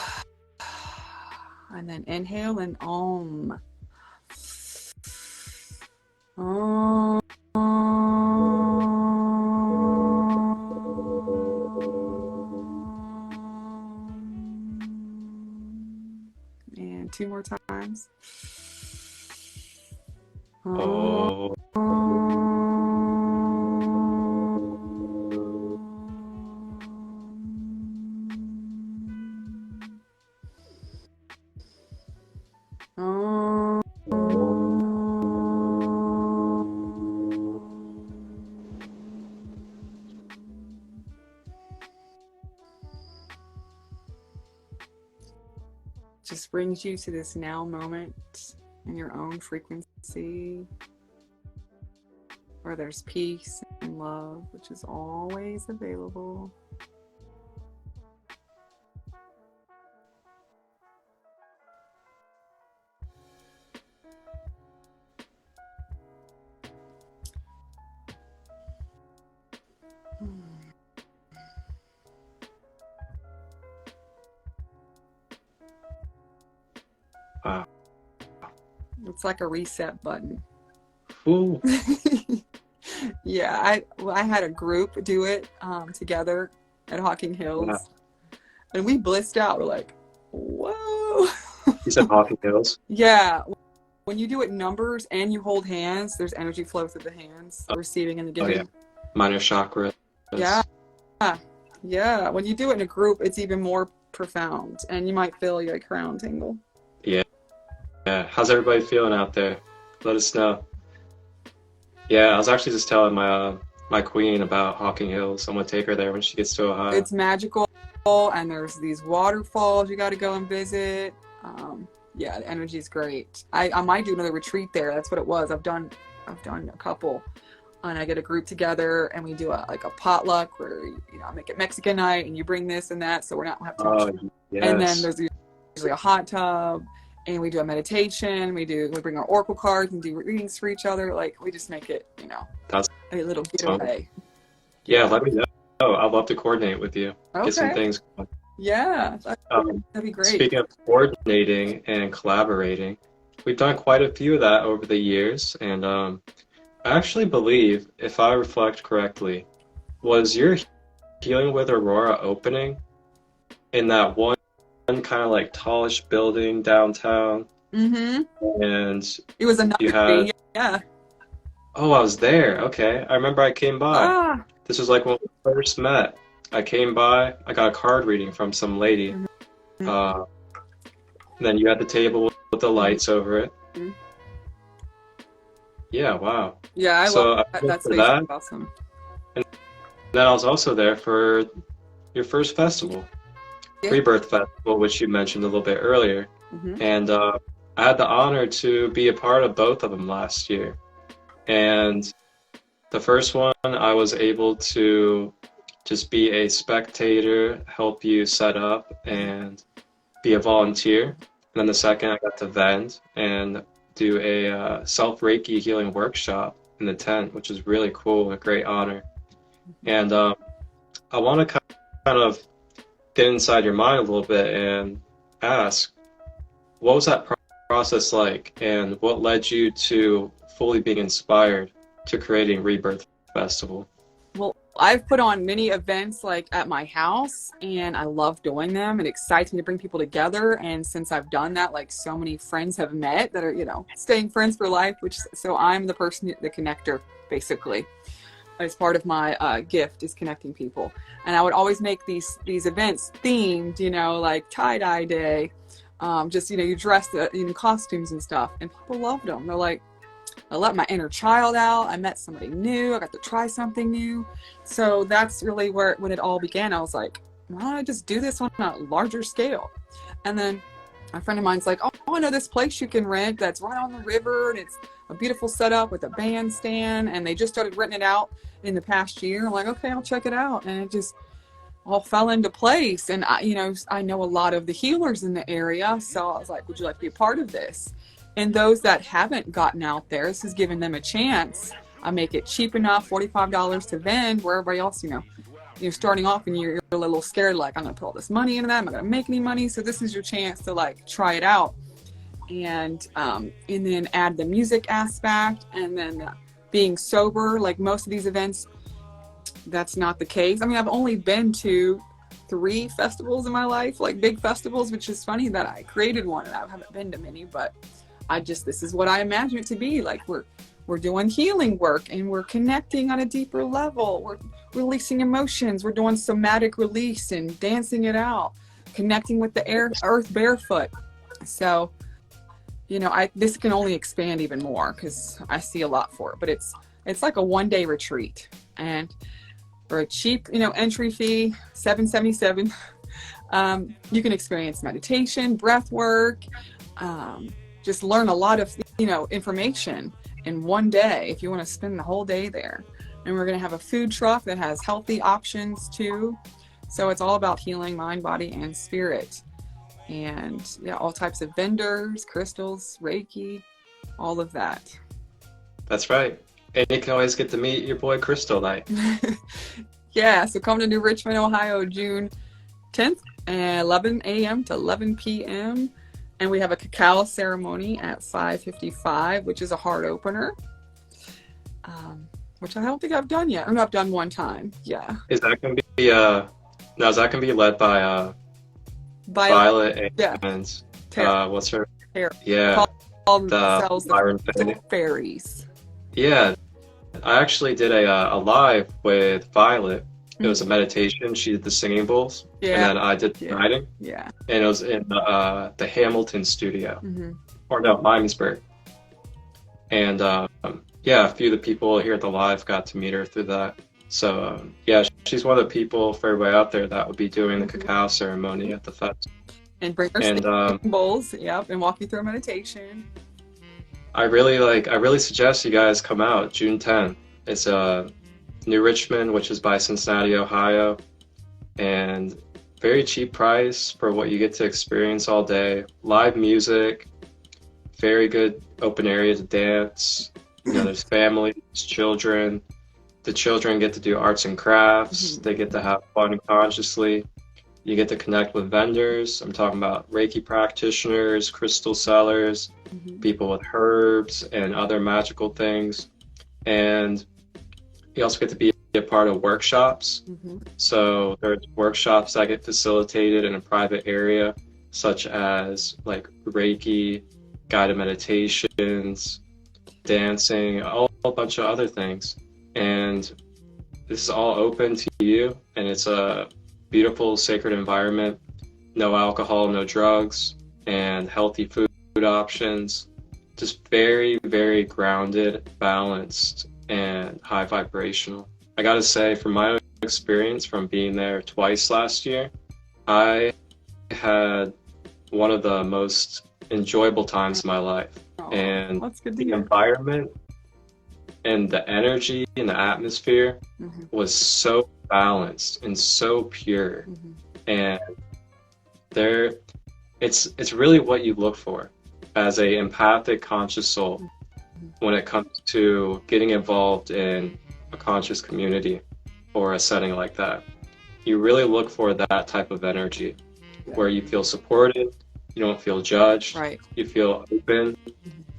then inhale and om. Om. And 2 more times. Oh. just brings you to this now moment in your own frequency, where there's peace and love, which is always available. Wow. It's like a reset button. Ooh. Yeah, I had a group do it together at Hocking Hills, Yeah. and we blissed out. We're like, whoa. You said Hocking Hills? Yeah. When you do it in numbers and you hold hands, there's energy flow through the hands, the receiving and the giving. Oh, yeah. Minor chakra. Yeah. Yeah. When you do it in a group, it's even more profound, and you might feel your crown tingle. Yeah. Yeah. How's everybody feeling out there? Let us know. Yeah, I was actually just telling my queen about Hocking Hills. I'm gonna take her there when she gets to Ohio. It's magical, and there's these waterfalls you got to go and visit. Yeah, the energy is great. I might do another retreat there. That's what it was. I've done a couple, and I get a group together and we do a potluck where I make it Mexican night and you bring this and that, so we're not have too much. Yes. And then there's usually a hot tub, and we do a meditation. We bring our oracle cards and do readings for each other. Like, we just make it, That's a little getaway. Yeah, let me know. I'd love to coordinate with you. Okay. Get some things going. Yeah, that'd be great. Speaking of coordinating and collaborating, we've done quite a few of that over the years, and I actually believe, if I reflect correctly, was your Healing with Aurora opening in that one kind of like tallish building downtown? Mm-hmm. And it was another yeah. Oh, I was there. Okay, I remember I came by. This was like when we first met. I came by, I got a card reading from some lady. Mm-hmm. And then you had the table with the lights over it. Mm-hmm. Yeah, wow. Yeah, I love that. That's that. Awesome. And then I was also there for your first festival, Rebirth Festival, which you mentioned a little bit earlier. Mm-hmm. And I had the honor to be a part of both of them last year. And the first one, I was able to just be a spectator, help you set up, and be a volunteer. And then the second, I got to vend and do a self-Reiki healing workshop in the tent, which is really cool, a great honor. And I want to kind of get inside your mind a little bit and ask, what was that process like, and what led you to fully being inspired to creating Rebirth Festival? Well, I've put on many events like at my house, and I love doing them. It excites me to bring people together. And since I've done that, like, so many friends have met that are, staying friends for life, so I'm the person, the connector, basically. As part of my gift is connecting people. And I would always make these events themed, like tie-dye day. Just, you dress in costumes and stuff. And people loved them. They're like, I let my inner child out. I met somebody new. I got to try something new. So that's really when it all began. I was like, why don't I just do this on a larger scale? And then a friend of mine's like, oh, I know this place you can rent that's right on the river, and it's a beautiful setup with a bandstand, and they just started renting it out in the past year. I'm like, okay, I'll check it out. And it just all fell into place. And I know a lot of the healers in the area, so I was like, would you like to be a part of this? And those that haven't gotten out there, this has given them a chance. I make it cheap enough, $45 to vend, where everybody else, you're starting off and you're a little scared, like, I'm going to put all this money into that. I'm not going to make any money. So this is your chance to, like, try it out. And then add the music aspect, and then being sober. Like, most of these events, that's not the case. I mean, I've only been to 3 festivals in my life, like big festivals, which is funny that I created one and I haven't been to many, but this is what I imagine it to be. Like, we're doing healing work, and we're connecting on a deeper level. We're releasing emotions. We're doing somatic release and dancing it out, connecting with the earth barefoot. So, this can only expand even more because I see a lot for it. But it's like a 1-day retreat, and for a cheap, entry fee, $777. You can experience meditation, breath work, just learn a lot of, information in one day if you want to spend the whole day there. And we're going to have a food truck that has healthy options too. So it's all about healing mind, body, and spirit. And yeah, all types of vendors, crystals, Reiki, all of that. That's right. And you can always get to meet your boy Christolight. Yeah, so come to New Richmond, Ohio, June 10th, at 11 a.m. to 11 p.m. And we have a cacao ceremony at 5:55, which is a heart opener, which I don't think I've done yet. I mean, I've done one time. Yeah. Is that going to be now? Is that going to be led by Violet and what's her? Yeah, called the Byron Fairies. Yeah, I actually did a live with Violet. It was a meditation. She did the singing bowls, and then I did the writing. Yeah, and it was in the Hamilton studio, or no, Mimesburg. And yeah, a few of the people here at the live got to meet her through that. So yeah, she's one of the people for everybody out there that would be doing the cacao ceremony at the fest. And bring her singing bowls, and walk you through a meditation. I really suggest you guys come out June 10th. It's New Richmond, which is by Cincinnati, Ohio, and very cheap price for what you get to experience all day. Live music, very good open area to dance. There's families, children. The children get to do arts and crafts. They get to have fun consciously. You get to connect with vendors. I'm talking about Reiki practitioners, crystal sellers, people with herbs and other magical things. And you also get to be a part of workshops. So there's workshops that get facilitated in a private area, such as like Reiki, guided meditations, dancing, a bunch of other things. And this is all open to you, and it's a beautiful, sacred environment. No alcohol, no drugs, and healthy food options. Just very, very grounded, balanced, and high vibrational. I gotta say, from my own experience from being there twice last year, I had one of the most enjoyable times of my life. And the environment and the energy and the atmosphere was so balanced and so pure. And it's really what you look for as a empathic, conscious soul when it comes to getting involved in a conscious community or a setting like that. You really look for that type of energy where you feel supported, you don't feel judged, you feel open,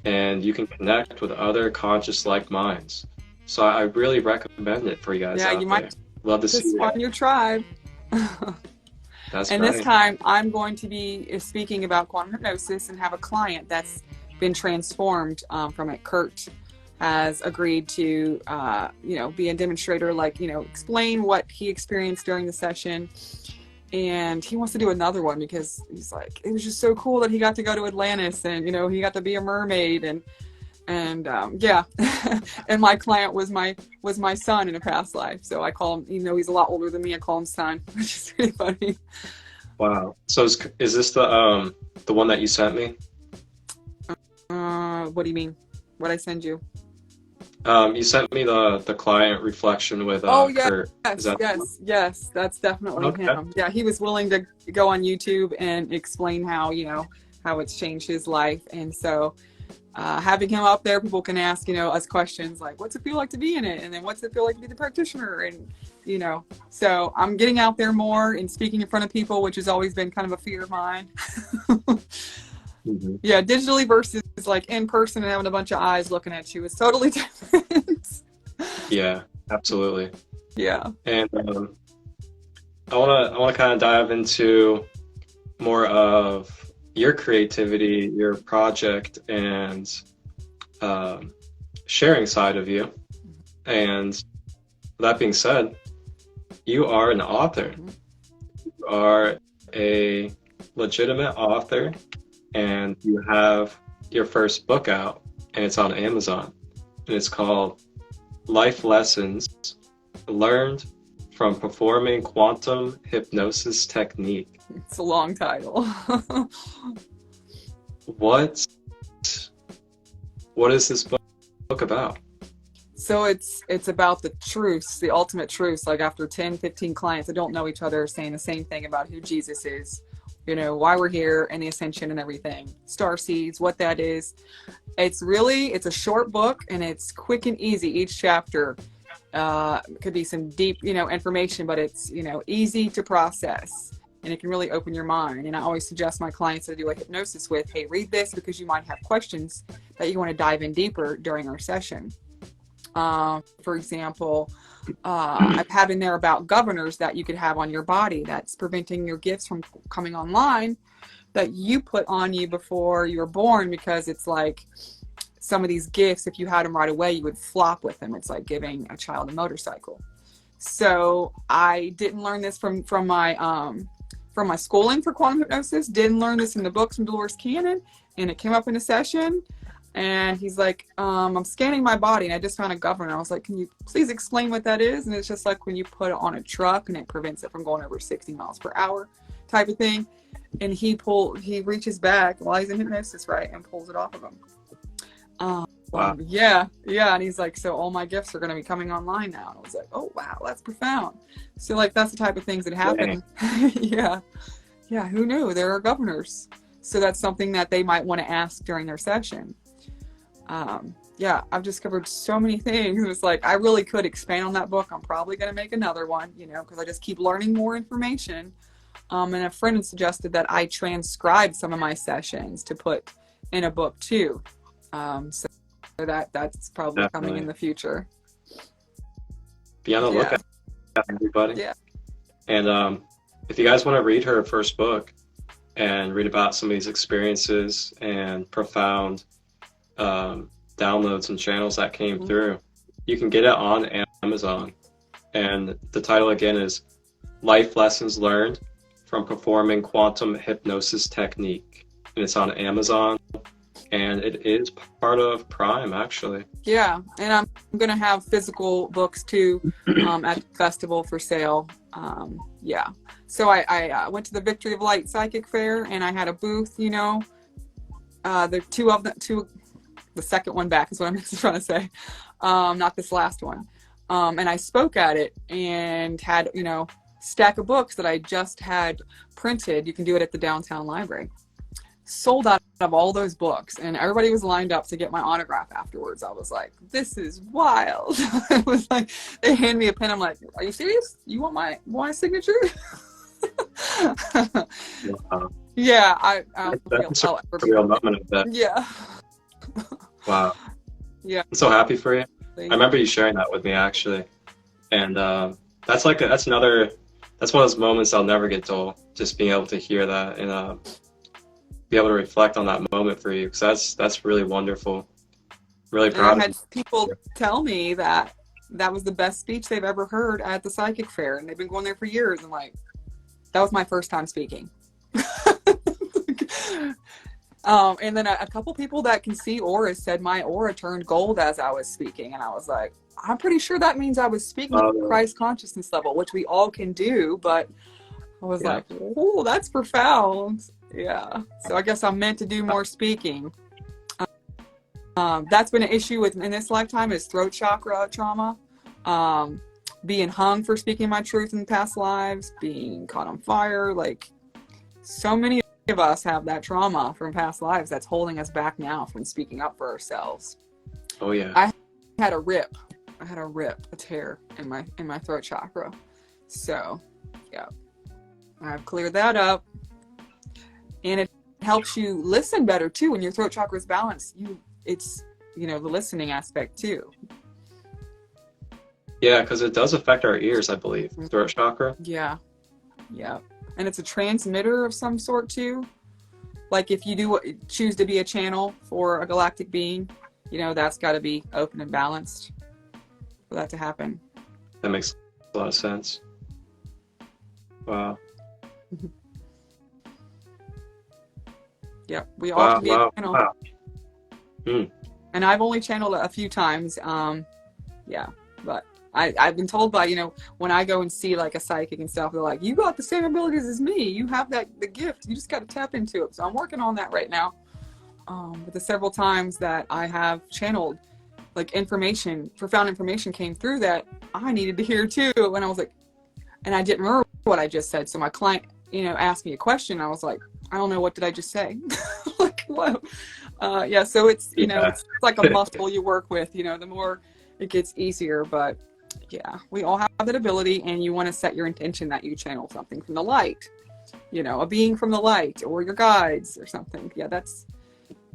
and you can connect with other conscious like minds. So I really recommend it for you guys. Yeah, you might love to see on your tribe. That's and this time I'm going to be speaking about quantum hypnosis and have a client that's been transformed from it. Kurt has agreed to be a demonstrator, explain what he experienced during the session. And he wants to do another one because he's like, it was just so cool that he got to go to Atlantis and, he got to be a mermaid and and my client was my son in a past life. So I call him, he's a lot older than me. I call him son, which is pretty funny. Wow. So is this the one that you sent me? What do you mean? What'd I send you? You sent me the client reflection with Kurt. Yes, that's definitely him. Yeah, he was willing to go on YouTube and explain how it's changed his life. And so having him up there, people can ask us questions like, what's it feel like to be in it, and then what's it feel like to be the practitioner, and so I'm getting out there more and speaking in front of people, which has always been kind of a fear of mine. Yeah, digitally versus like in person and having a bunch of eyes looking at you is totally different. Yeah, absolutely. Yeah. And I wanna kind of dive into more of your creativity, your project, and sharing side of you. And that being said, you are an author. You are a legitimate author. And you have your first book out, and it's on Amazon, and it's called Life Lessons Learned from performing quantum hypnosis technique. It's a long title. What is this book about? So it's about the truths, the ultimate truths. Like after 10, 15 clients that don't know each other saying the same thing about who Jesus is, you know, why we're here and the ascension and everything. Star seeds, what that is. It's a short book and it's quick and easy. Each chapter could be some deep, you know, information, but it's, you know, easy to process and it can really open your mind. And I always suggest my clients to do a hypnosis with, hey, read this because you might have questions that you want to dive in deeper during our session. For example, I have in there about governors that you could have on your body that's preventing your gifts from coming online that you put on you before you were born, because it's like some of these gifts, if you had them right away, you would flop with them. It's like giving a child a motorcycle. So I didn't learn this from my schooling for quantum hypnosis, didn't learn this in the books from Dolores Cannon, and it came up in a session. And he's like, I'm scanning my body and I just found a governor. I was like, can you please explain what that is? And it's just like when you put it on a truck and it prevents it from going over 60 miles per hour type of thing. And he reaches back while he's in hypnosis, right, and pulls it off of him. Wow. Yeah. And he's like, so all my gifts are going to be coming online now. And I was like, oh, wow, that's profound. So like, that's the type of things that happen. Yeah. Who knew? There are governors. So that's something that they might want to ask during their session. I've discovered so many things. It was like, I really could expand on that book. I'm probably going to make another one, you know, because I just keep learning more information. And a friend had suggested that I transcribe some of my sessions to put in a book too. So that's probably Definitely coming in the future. Be on the lookout, everybody. Yeah. And if you guys want to read her first book and read about some of these experiences and profound downloads and channels that came through, you can get it on Amazon. And the title again is Life Lessons Learned from Performing Quantum Hypnosis Technique. And it's on Amazon. And it is part of Prime, actually. Yeah, and I'm going to have physical books too at the festival for sale. So I went to the Victory of Light Psychic Fair and I had a booth, you know. The second one back is what I'm trying to say. Not this last one. And I spoke at it and had, you know, stack of books that I just had printed. You can do it at the downtown library. Sold out of all those books and everybody was lined up to get my autograph afterwards. I was like, this is wild. It was like, they hand me a pen. I'm like, are you serious? You want my signature? Wow. Yeah, That's a real moment of that. Yeah. Wow. Yeah. I'm so happy for you. I remember you sharing that with me actually. And that's one of those moments I'll never get dull. Just being able to hear that and be able to reflect on that moment for you, because that's really wonderful. Really proud. I had people tell me that was the best speech they've ever heard at the psychic fair, and they've been going there for years. And like, that was my first time speaking. And then a couple people that can see auras said my aura turned gold as I was speaking, and I was like, I'm pretty sure that means I was speaking at Christ consciousness level, which we all can do. But I was like, oh, that's profound. Yeah. So I guess I'm meant to do more speaking. That's been an issue in this lifetime is throat chakra trauma. Being hung for speaking my truth in past lives, being caught on fire. Like, so many of us have that trauma from past lives that's holding us back now from speaking up for ourselves. Oh yeah. I had a tear in my throat chakra. So yeah, I've cleared that up. And it helps you listen better too when your throat chakra is balanced. It's the listening aspect too. Yeah, because it does affect our ears, I believe. Throat chakra. Yeah. And it's a transmitter of some sort too. Like if you choose to be a channel for a galactic being, that's got to be open and balanced for that to happen. That makes a lot of sense. Wow. Yeah, we all can be a channel. Wow. And I've only channeled a few times. But I've been told by, when I go and see like a psychic and stuff, they're like, you got the same abilities as me. You have the gift. You just got to tap into it. So I'm working on that right now. But the several times that I have channeled like profound information came through that I needed to hear too. And I was like, and I didn't remember what I just said. So my client, asked me a question. I was like, I don't know. What did I just say? Like, whoa. Yeah. So it's, it's like a muscle you work with, the more it gets easier. But yeah, we all have that ability, and you want to set your intention that you channel something from the light, a being from the light or your guides or something. Yeah.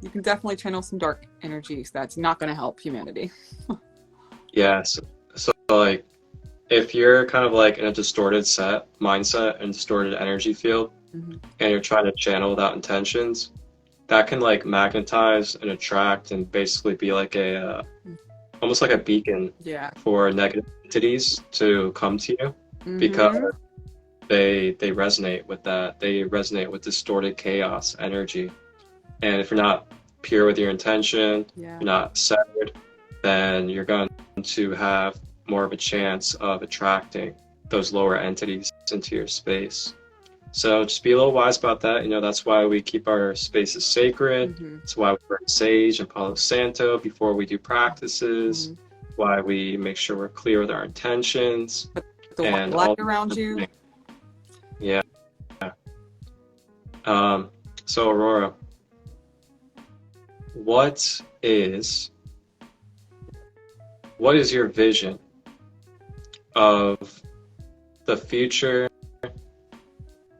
You can definitely channel some dark energies. That's not going to help humanity. Yeah. So like, if you're kind of like in a distorted mindset and distorted energy field, and you're trying to channel without intentions, that can like magnetize and attract and basically be like almost like a beacon for negative entities to come to you, because they resonate with that. They resonate with distorted chaos energy. And if you're not pure with your intention, you're not centered, then you're going to have more of a chance of attracting those lower entities into your space. So just be a little wise about that. That's why we keep our spaces sacred. That's why we burn sage and Palo Santo before we do practices. Why we make sure we're clear with our intentions. Put the and light around you. Yeah. So Aurora, what is your vision of the future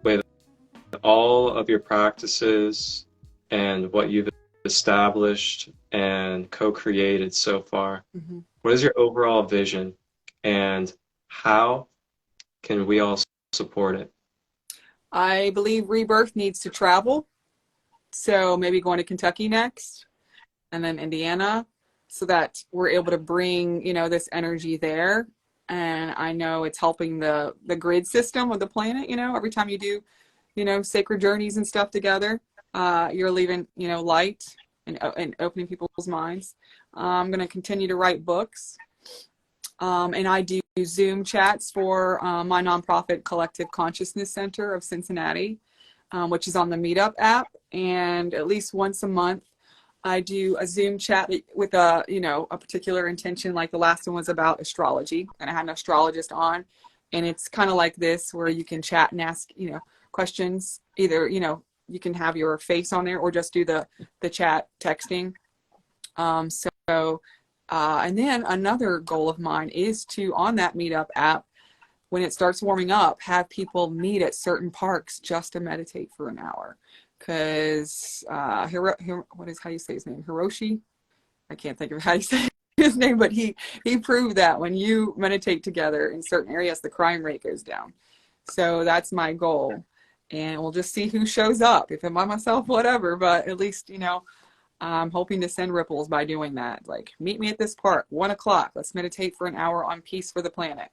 with all of your practices and what you've established and co-created so far? What is your overall vision, and how can we all support it? I believe Rebirth needs to travel. So maybe going to Kentucky next, and then Indiana, so that we're able to bring, this energy there. And I know it's helping the grid system of the planet. Every time you do, sacred journeys and stuff together, you're leaving, light and opening people's minds. I'm going to continue to write books. And I do Zoom chats for my nonprofit Collective Consciousness Center of Cincinnati, which is on the Meetup app. And at least once a month, I do a Zoom chat with a particular intention. Like the last one was about astrology, and I had an astrologist on, and it's kind of like this, where you can chat and ask, questions. Either, you can have your face on there or just do the chat texting. And then another goal of mine is to, on that Meetup app, when it starts warming up, have people meet at certain parks just to meditate for an hour. Because how you say his name? Hiroshi? I can't think of how you say his name, but he proved that when you meditate together in certain areas, the crime rate goes down. So that's my goal. And we'll just see who shows up. If I'm by myself, whatever. But at least, I'm hoping to send ripples by doing that. Like, meet me at this park, 1 o'clock. Let's meditate for an hour on peace for the planet.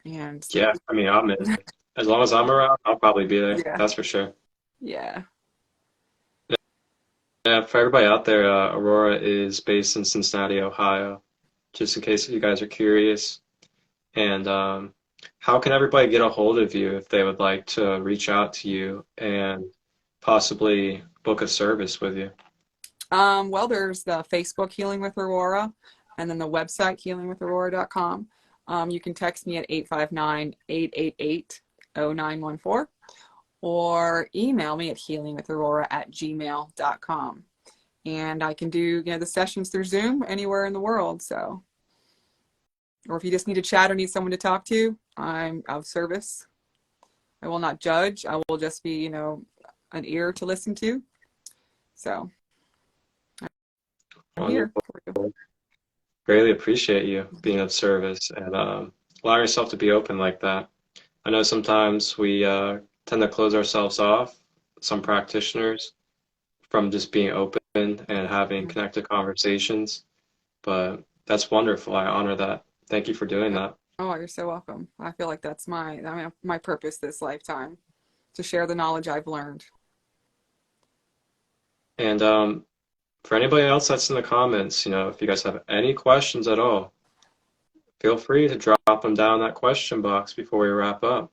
And yeah, I mean, I'm in. As long as I'm around, I'll probably be there. Yeah. That's for sure. Yeah. Yeah, for everybody out there, Aurora is based in Cincinnati, Ohio, just in case you guys are curious. And how can everybody get a hold of you if they would like to reach out to you and possibly book a service with you? Well, there's the Facebook Healing with Aurora, and then the website healingwithaurora.com. You can text me at 859-888-0914. Or email me at healingwithaurora@gmail.com. And I can do, the sessions through Zoom anywhere in the world. So, or if you just need to chat or need someone to talk to, I'm of service. I will not judge. I will just be, an ear to listen to. So, I'm here for you. Greatly appreciate you being of service and allowing yourself to be open like that. I know sometimes we tend to close ourselves off, some practitioners, from just being open and having connected conversations. But that's wonderful. I honor that. Thank you for doing that. Oh, you're so welcome. I feel like that's my purpose this lifetime, to share the knowledge I've learned. And for anybody else that's in the comments, if you guys have any questions at all, feel free to drop them down in that question box before we wrap up.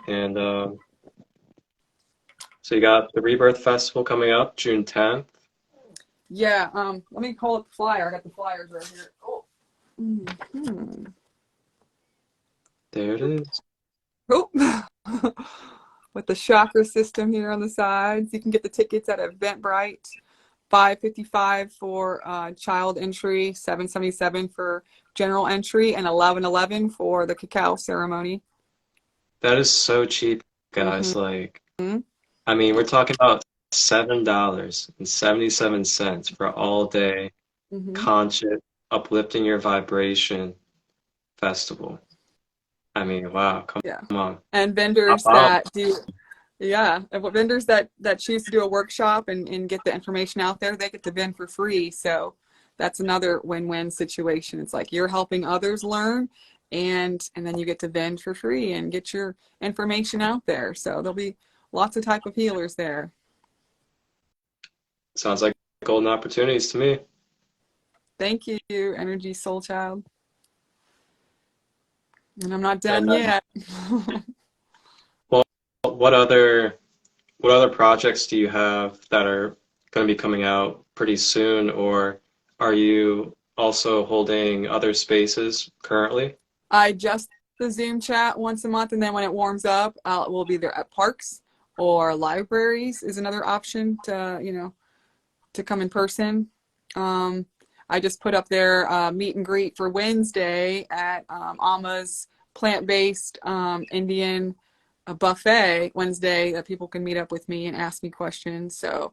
And so you got the Rebirth Festival coming up June 10th. Yeah, let me pull up the flyer. I got the flyers right here. Oh. Mm-hmm. There it is. Oh. With the chakra system here on the sides. You can get the tickets at Eventbrite. $5.55 for child entry, $7.77 for general entry, and $11.11 for the cacao ceremony. That is so cheap, guys. Mm-hmm. Like, I mean, we're talking about $7.77 for all day conscious, uplifting your vibration festival. I mean, wow, come on. And vendors that do, and vendors that choose to do a workshop and get the information out there, they get to vend for free. So that's another win-win situation. It's like you're helping others learn, and then you get to vend for free and get your information out there. So there'll be lots of type of healers there. Sounds like golden opportunities to me. Thank you, Energy Soul Child. And I'm not done yet. Well, what other projects do you have that are going to be coming out pretty soon, or are you also holding other spaces currently? I just the Zoom chat once a month, and then when it warms up, we'll be there at parks or libraries is another option to to come in person. I just put up there meet and greet for Wednesday at Alma's plant-based Indian buffet Wednesday that people can meet up with me and ask me questions. So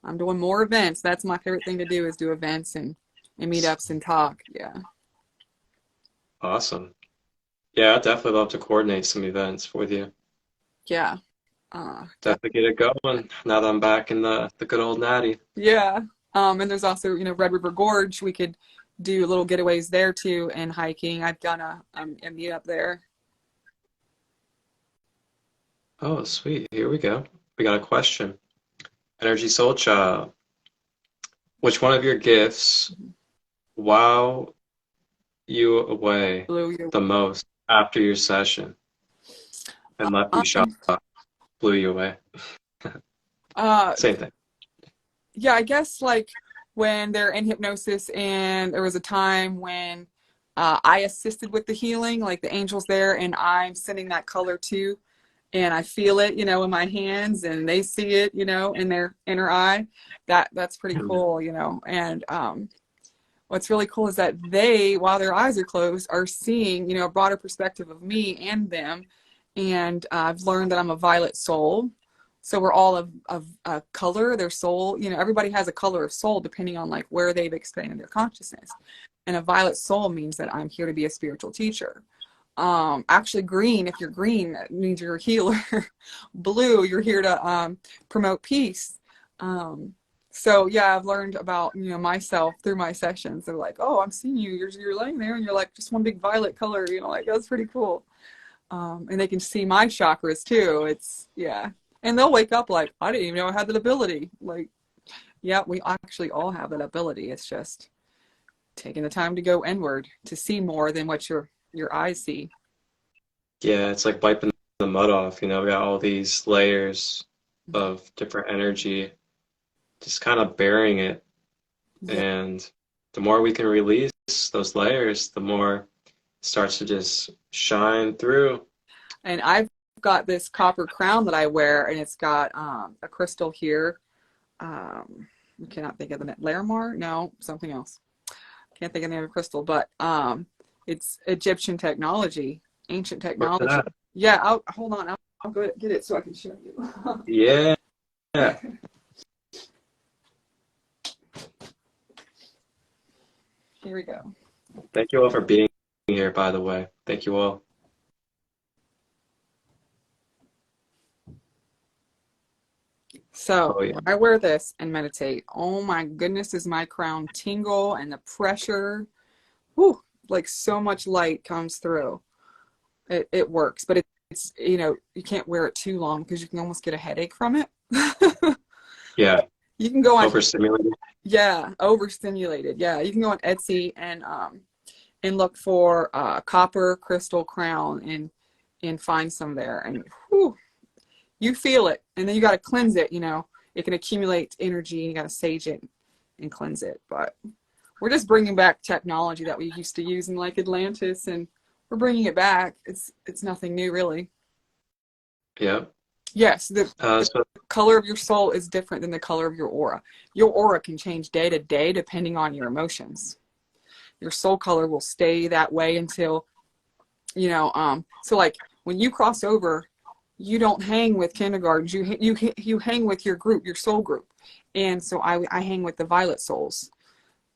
I'm doing more events. That's my favorite thing to do, is do events and meetups and talk. Yeah. Awesome. Yeah, I'd definitely love to coordinate some events with you. Yeah. Definitely get it going now that I'm back in the good old Natty. Yeah. And there's also, Red River Gorge. We could do little getaways there too, and hiking. I've done a meetup there. Oh, sweet. Here we go. We got a question. Energy Soul Child. Which one of your gifts wow you away the most after your session and left you shocked, blew you away? Same thing. Yeah, I guess like when they're in hypnosis, and there was a time when I assisted with the healing, like the angel's there and I'm sending that color too, and I feel it, in my hands, and they see it, in their inner eye. That's pretty cool, and what's really cool is that they, while their eyes are closed, are seeing, a broader perspective of me and them. And I've learned that I'm a violet soul. So we're all of color, their soul. Everybody has a color of soul depending on like where they've expanded their consciousness. And a violet soul means that I'm here to be a spiritual teacher. Actually, green, if you're green, that means you're a healer. Blue, you're here to promote peace. So yeah, I've learned about myself through my sessions. They're like, oh, I'm seeing you. You're laying there, and you're like just one big violet color. Like that's pretty cool. And they can see my chakras too. It's and they'll wake up like, I didn't even know I had that ability. Like, yeah, we actually all have that ability. It's just taking the time to go inward to see more than what your eyes see. Yeah, it's like wiping the mud off. We got all these layers of different energy, just kind of burying it. Yeah. And the more we can release those layers, the more it starts to just shine through. And I've got this copper crown that I wear, and it's got a crystal here. I cannot think of the name. Larimar? No, something else. Can't think of the name of the crystal, but it's Egyptian technology, ancient technology. Yeah, hold on. I'll go get it so I can show you. Yeah. Here we go. Thank you all for being here, by the way. Thank you all. So when I wear this and meditate, oh my goodness, does my crown tingle, and the pressure, whew, like so much light comes through. It works, but it's you can't wear it too long because you can almost get a headache from it. Yeah. You can go on, overstimulated. yeah, overstimulated. Yeah, you can go on Etsy and look for copper crystal crown and find some there, and whew, you feel it. And then you got to cleanse it. You know, it can accumulate energy. You got to sage it and cleanse it. But we're just bringing back technology that we used to use in like Atlantis, and we're bringing it back. It's nothing new, really. Yeah. Yes, the So color of your soul is different than the color of your aura. Your aura can change day to day depending on your emotions. Your soul color will stay that way until, you know, so like when you cross over, you don't hang with kindergartens. You hang with your group, your soul group. And so I hang with the violet souls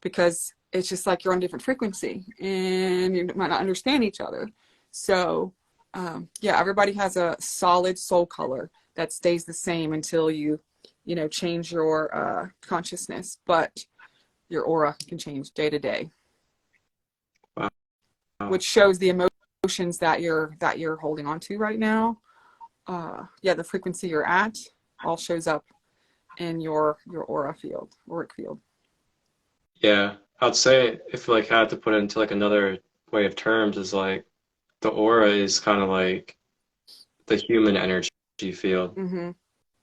because it's just like you're on different frequency and you might not understand each other. So yeah, everybody has a solid soul color that stays the same until you know, change your consciousness. But your aura can change day to day, wow. which shows the emotions that you're holding on to right now. Yeah, the frequency you're at all shows up in your aura field, auric field. Yeah, I'd say if like had to put it into like another way of terms is like the aura is kind of like the human energy field. Mm-hmm.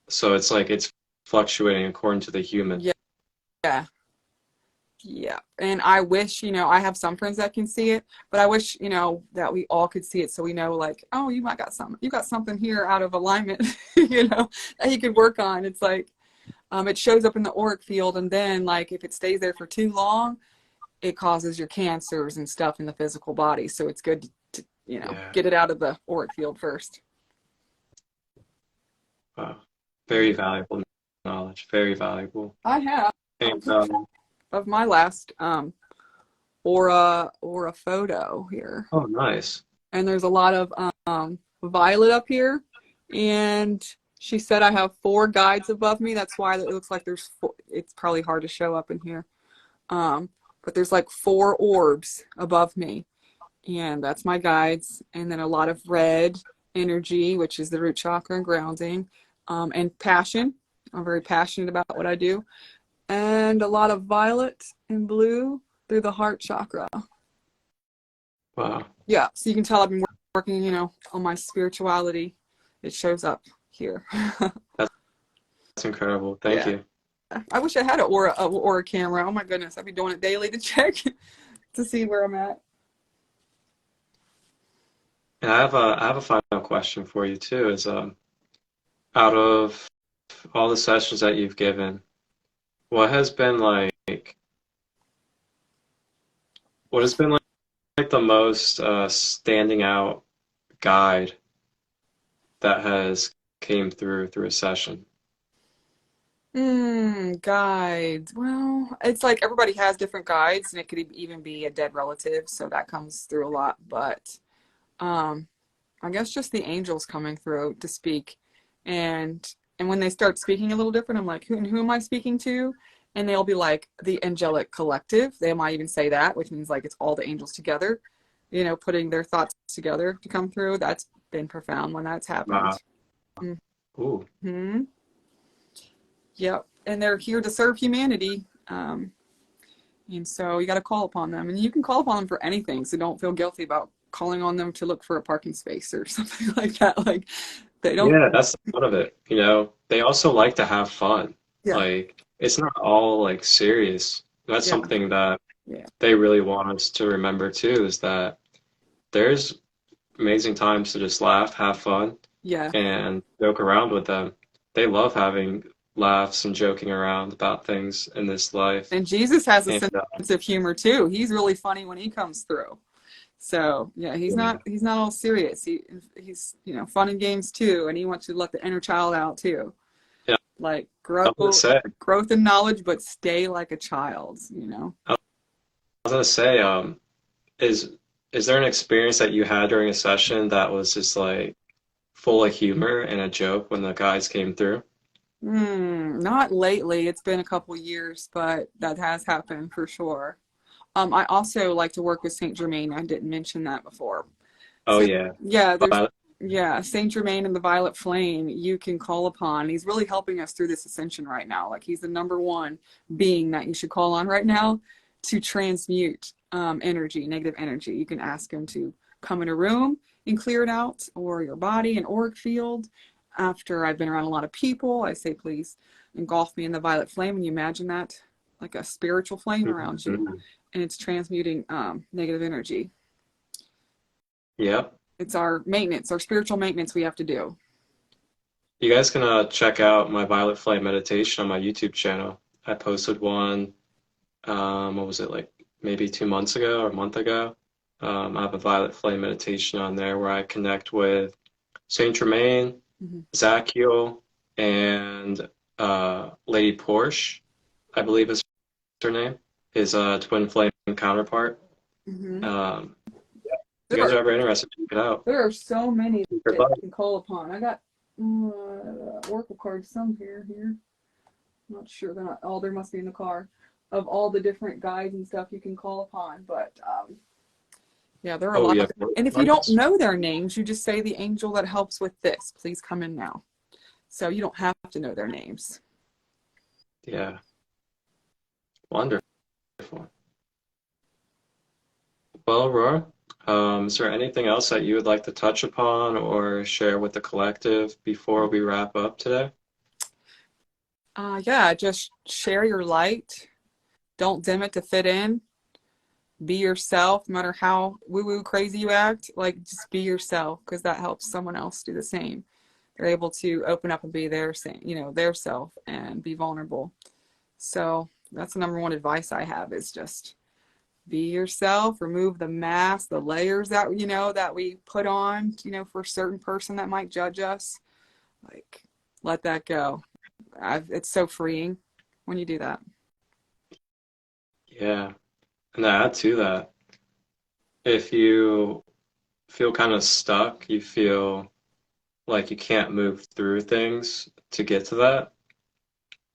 So it's like it's fluctuating according to the human. Yeah. Yeah. Yeah. And I wish, you know, I have some friends that can see it, but I wish, you know, that we all could see it so we know like, oh, you got something here out of alignment, you know, that you could work on. It's like, it shows up in the auric field, and then like if it stays there for too long, it causes your cancers and stuff in the physical body. So it's good to you know, Yeah. get it out of the auric field first. Wow. Very valuable knowledge. Very valuable. I have And of my last aura photo here. oh, nice. And there's a lot of violet up here, and she said I have 4 guides above me. That's why it looks like there's 4. It's probably hard to show up in here, but there's like 4 orbs above me, and that's my guides. And then a lot of red energy, which is the root chakra and grounding, and passion. I'm very passionate about what I do, and a lot of violet and blue through the heart chakra. Wow. Yeah, so you can tell I've been working, you know, on my spirituality. It shows up here. That's incredible. Thank Yeah. you. I wish I had an aura camera. Oh my goodness, I'd be doing it daily to check to see where I'm at. And I have a final question for you too, is out of all the sessions that you've given, what has been like the most standing out guide that has came through a session? Guides. Well, it's like everybody has different guides, and it could even be a dead relative, so that comes through a lot. But I guess just the angels coming through to speak, and when they start speaking a little different, I'm like, who am I speaking to? And they'll be like the angelic collective. They might even say that, which means like it's all the angels together, you know, putting their thoughts together to come through. That's been profound when that's happened. Ooh. Hmm. Yep. And they're here to serve humanity. And so you got to call upon them, and you can call upon them for anything. So don't feel guilty about calling on them to look for a parking space or something like that. Like they don't. Yeah, that's the fun of it. You know, they also like to have fun. Yeah. Like it's not all like serious. That's Yeah. something that Yeah. they really want us to remember too, is that there's amazing times to just laugh, have fun, Yeah. and joke around with them. They love having laughs and joking around about things in this life. And Jesus has a And sense of humor too. He's really funny when he comes through. So yeah, he's not all serious. He's you know, fun and games too, and he wants to let the inner child out too. yeah, Like I was gonna say, growth and knowledge, but stay like a child, you know. I was gonna say, is there an experience that you had during a session that was just like full of humor and a joke when the guys came through? Not lately. It's been a couple years, but that has happened for sure. I also like to work with Saint Germain. I didn't mention that before. Oh So, yeah. yeah, Yeah, Saint Germain and the Violet Flame you can call upon. He's really helping us through this ascension right now. Like, he's the number one being that you should call on right now to transmute energy, negative energy. You can ask him to come in a room and clear it out, or your body, an auric field. After I've been around a lot of people, I say, please engulf me in the violet flame, and you imagine that like a spiritual flame around you, and it's transmuting negative energy. Yep. It's our maintenance, our spiritual maintenance we have to do. You guys can check out my Violet Flame meditation on my YouTube channel. I posted one, what was it, like maybe 2 months ago or a month ago. I have a Violet Flame meditation on there where I connect with Saint Germain, Zachiel, and Lady Porsche, I believe is her name, his twin flame counterpart. If you guys are ever interested, check it out. There are so many that you can call upon. I got oracle cards, some here. I'm not sure, they're not all, there must be in the car, of all the different guides and stuff you can call upon. But yeah, there are a lot of them. And if you don't know their names, you just say, the angel that helps with this, please come in now. So you don't have to know their names. Yeah. Wonderful. Well, Aurora, is there anything else that you would like to touch upon or share with the collective before we wrap up today? Yeah, just share your light. Don't dim it to fit in. Be yourself, no matter how woo-woo crazy you act. Like, just be yourself, because that helps someone else do the same. They're able to open up and be their self and be vulnerable. So that's the number one advice I have, is just be yourself. Remove the mask, the layers that that we put on, for a certain person that might judge us. Like, let that go. It's so freeing when you do that. Yeah. And to add to that, if you feel kind of stuck, you feel like you can't move through things to get to that,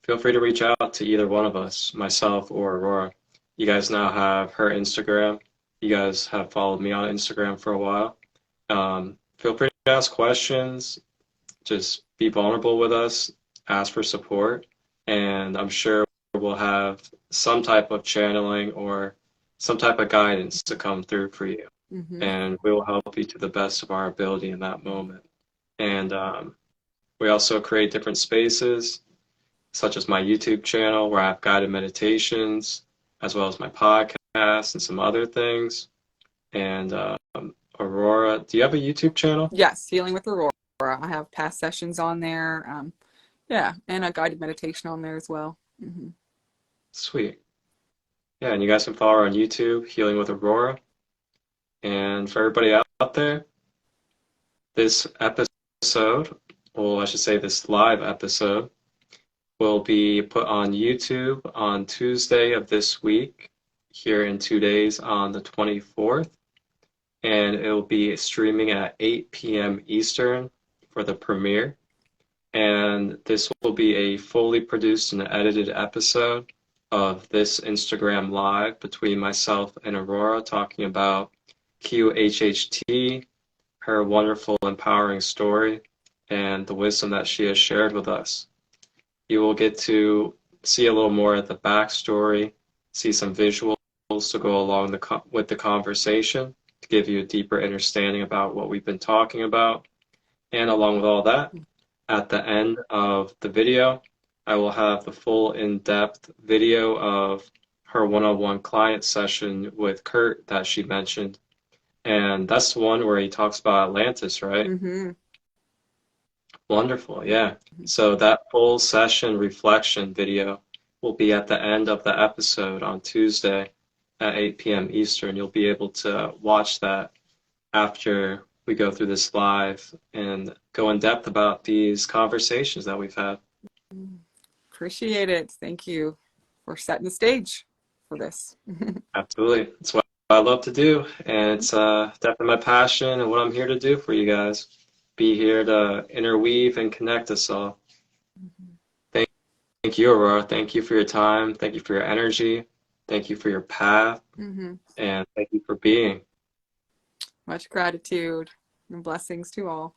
feel free to reach out to either one of us, myself or Aurora. You guys now have her Instagram. You guys have followed me on Instagram for a while. Feel free to ask questions. Just be vulnerable with us. Ask for support. And I'm sure we'll have some type of channeling or some type of guidance to come through for you. And we will help you to the best of our ability in that moment. And we also create different spaces, such as my YouTube channel, where I have guided meditations, as well as my podcast and some other things. And Aurora, do you have a YouTube channel? Yes, Healing with Aurora. I have past sessions on there. Yeah, and a guided meditation on there as well. Sweet. Yeah, and you guys can follow her on YouTube, Healing with Aurora. And for everybody out there, this episode, well, I should say this live episode, will be put on YouTube on Tuesday of this week, here in 2 days on the 24th. And it will be streaming at 8 p.m. Eastern for the premiere. And this will be a fully produced and edited episode of this Instagram Live between myself and Aurora, talking about QHHT, her wonderful, empowering story, and the wisdom that she has shared with us. You will get to see a little more of the backstory, see some visuals to go along with the conversation, to give you a deeper understanding about what we've been talking about. And along with all that, at the end of the video, I will have the full in-depth video of her one-on-one client session with Kurt that she mentioned. And that's the one where he talks about Atlantis, right? Wonderful, yeah. So that full session reflection video will be at the end of the episode on Tuesday at 8 p.m. Eastern. You'll be able to watch that after we go through this live and go in depth about these conversations that we've had. Appreciate it. Thank you for setting the stage for this. Absolutely. It's what I love to do, and it's definitely my passion and what I'm here to do for you guys. Be here to interweave and connect us all. Thank you, Aurora. Thank you for your time. Thank you for your energy. Thank you for your path. And thank you for being. Much gratitude. And blessings to all.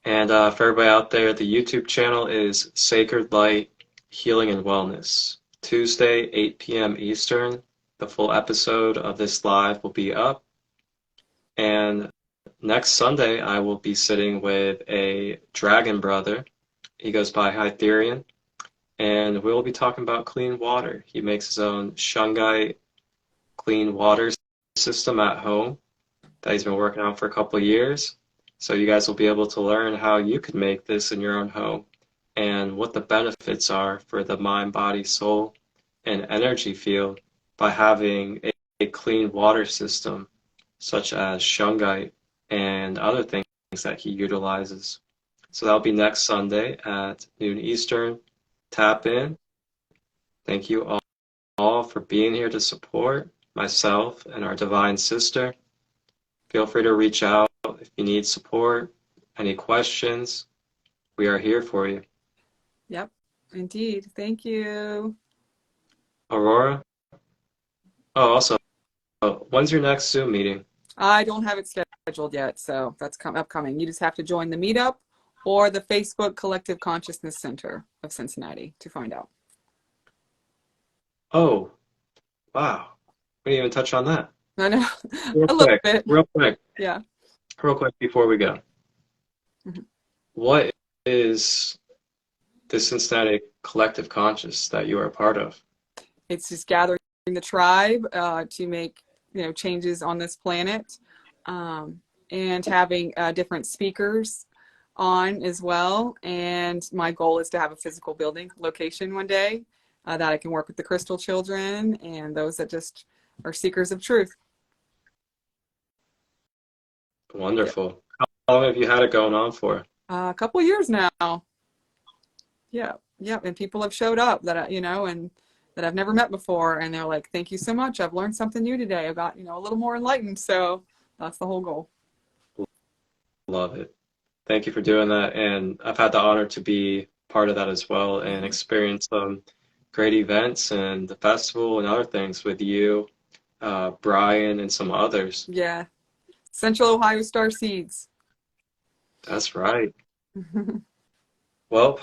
And for everybody out there, the YouTube channel is Sacred Light Healing and Wellness. Tuesday, 8 p.m. Eastern. The full episode of this live will be up. And next Sunday, I will be sitting with a dragon brother. He goes by Hytherion. And we'll be talking about clean water. He makes his own shungite clean water system at home that he's been working on for a couple of years. So you guys will be able to learn how you could make this in your own home and what the benefits are for the mind, body, soul, and energy field by having a clean water system such as shungite and other things that he utilizes. So that'll be next Sunday at noon Eastern. Tap in. Thank you all for being here to support myself and our divine sister. Feel free to reach out if you need support, any questions. We are here for you. Yep, indeed. Thank you. Aurora? Oh, also, when's your next Zoom meeting? I don't have it scheduled yet, so that's upcoming. You just have to join the meetup or the Facebook Collective Consciousness Center of Cincinnati to find out. Oh, wow. We didn't even touch on that. I know. Real A little quick, bit. real quick. Yeah. Real quick before we go. Mm-hmm. What is the Cincinnati Collective Conscious that you are a part of? It's just gathering the tribe to make changes on this planet, and having different speakers on as well. And my goal is to have a physical building location one day that I can work with the crystal children and those that just are seekers of truth. Wonderful. How long have you had it going on for? A couple of years now. Yeah. And people have showed up that and that I've never met before, and they're like, "Thank you so much. I've learned something new today. I got a little more enlightened." So that's the whole goal. Love it. Thank you for doing that. And I've had the honor to be part of that as well and experience some great events and the festival and other things with you, Brian, and some others. Yeah. Central Ohio Star Seeds. That's right. Well,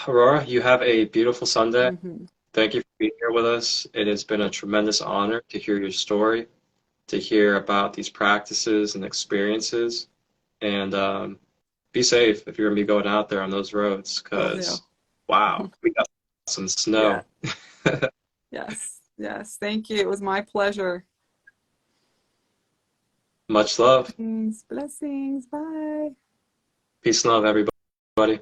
Aurora, you have a beautiful Sunday. Mm-hmm. Thank you for being here with us. It has been a tremendous honor to hear your story, to hear about these practices and experiences. And be safe if you're going to be going out there on those roads, because, wow, we got some snow. Yeah. Yes. Thank you. It was my pleasure. Much love. Blessings. Bye. Peace and love, everybody.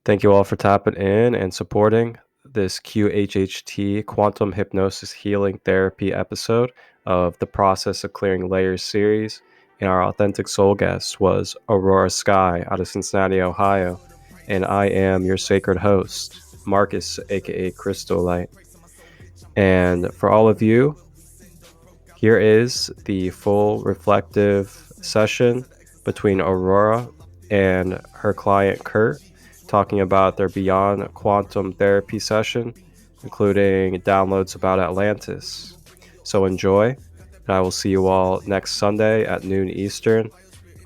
Thank you all for tapping in and supporting this QHHT Quantum Hypnosis Healing Therapy episode of the Process of Clearing Layers series. And our authentic soul guest was Aurora Sky out of Cincinnati, Ohio. And I am your sacred host, Marcus, aka Christolight. And for all of you, here is the full reflective session between Aurora and her client Kurt, talking about their Beyond Quantum Therapy session, including downloads about Atlantis. So enjoy, and I will see you all next Sunday at noon Eastern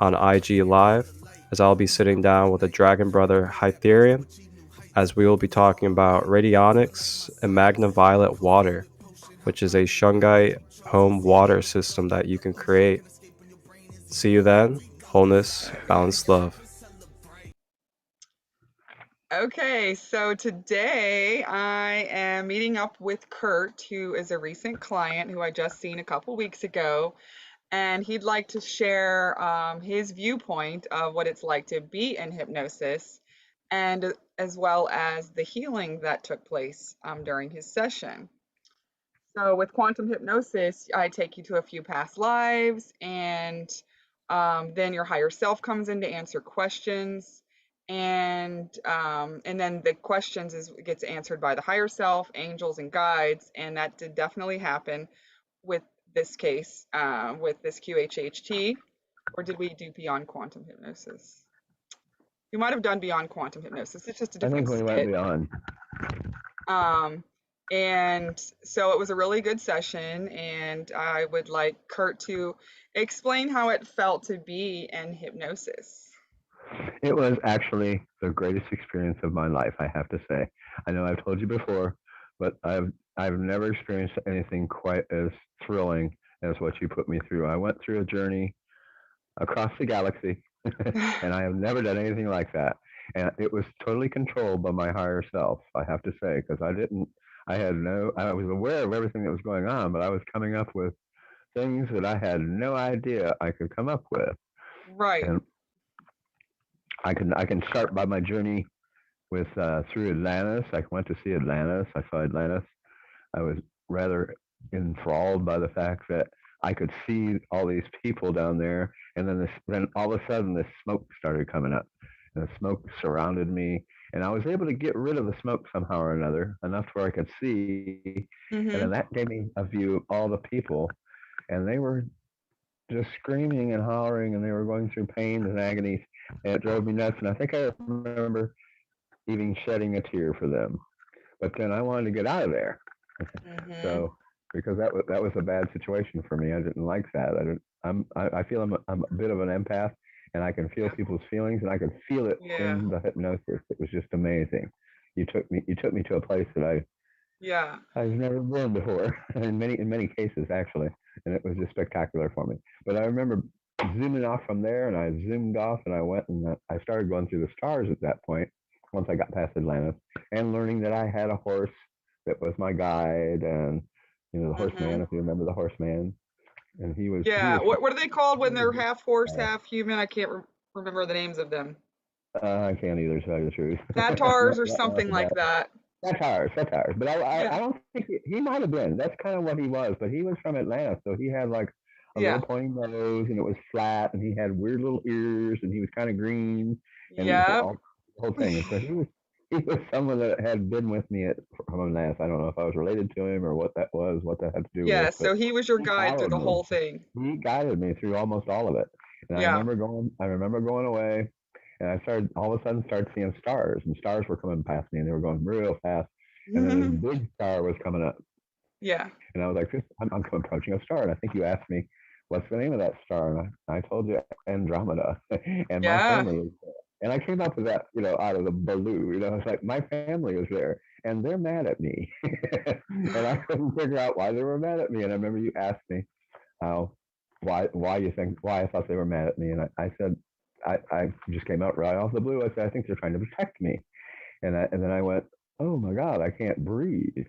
on IG Live, as I'll be sitting down with a dragon brother Hytherion, as we will be talking about RadioniX and MagnaViolet water, which is a shungite home water system that you can create. See you then. Wholeness, balanced love. Okay, so today I am meeting up with Kurt, who is a recent client who I just seen a couple weeks ago, and he'd like to share his viewpoint of what it's like to be in hypnosis, and as well as the healing that took place during his session. So with quantum hypnosis, I take you to a few past lives, and then your higher self comes in to answer questions, and then the questions gets answered by the higher self, angels, and guides, and that did definitely happen with this case, with this QHHT. Or did we do beyond quantum hypnosis? We might have done beyond quantum hypnosis. It's just a different I think we went beyond. And so it was a really good session, and I would like Kurt to explain how it felt to be in hypnosis. It was actually the greatest experience of my life, I have to say. I know I've told you before, but I've never experienced anything quite as thrilling as what you put me through. I went through a journey across the galaxy, and I have never done anything like that. And it was totally controlled by my higher self, I have to say, because I was aware of everything that was going on, but I was coming up with things that I had no idea I could come up with. Right. And I can start by my journey with through Atlantis. I went to see Atlantis. I saw Atlantis. I was rather enthralled by the fact that I could see all these people down there, and then all of a sudden this smoke started coming up, and the smoke surrounded me, and I was able to get rid of the smoke somehow or another, enough where I could see, and Mm-hmm. then that gave me a view of all the people, and they were just screaming and hollering, and they were going through pains and agonies, and it drove me nuts. And I think I remember even shedding a tear for them. But then I wanted to get out of there. Mm-hmm. So because that was a bad situation for me. I didn't like that. I feel I'm a bit of an empath, and I can feel Yeah. people's feelings, and I could feel it Yeah. in the hypnosis. It was just amazing. You took me to a place that Yeah. I've never been before, in many cases actually, and it was just spectacular for me. But I remember zooming off from there, and I zoomed off, and I went and I started going through the stars at that point. Once I got past Atlantis, and learning that I had a horse that was my guide, and the Mm-hmm. horseman, if you remember the horseman, and he was Yeah. What are they called when they're half horse, uh, half human? I can't remember the names of them. I can't either tell you the truth. Satars or Not right off something the like bat. that. Satires. But Yeah. I don't think he might have been. That's kind of what he was. But he was from Atlanta, so he had like a Yeah. little pointy nose, and it was flat, and he had weird little ears, and he was kind of green, and Yep. all the whole thing. And so he was someone that had been with me from Atlanta. I don't know if I was related to him or what that was, what that had to do Yeah. with, but So he was your he guide through followed the me. whole thing. He guided me through almost all of it. And Yeah. I remember going away, and I started all of a sudden started seeing stars, and stars were coming past me, and they were going real fast. And then this big star was coming up, Yeah. and I was like, I'm approaching a star. And I think you asked me, what's the name of that star? And I told you Andromeda, and my Yeah. family was there. And I came up with that, out of the blue. It's like my family was there, and they're mad at me, and I couldn't figure out why they were mad at me. And I remember you asked me how, why I thought they were mad at me, and I said, I just came out right off the blue. I said, I think they're trying to protect me, and then I went, oh my God, I can't breathe.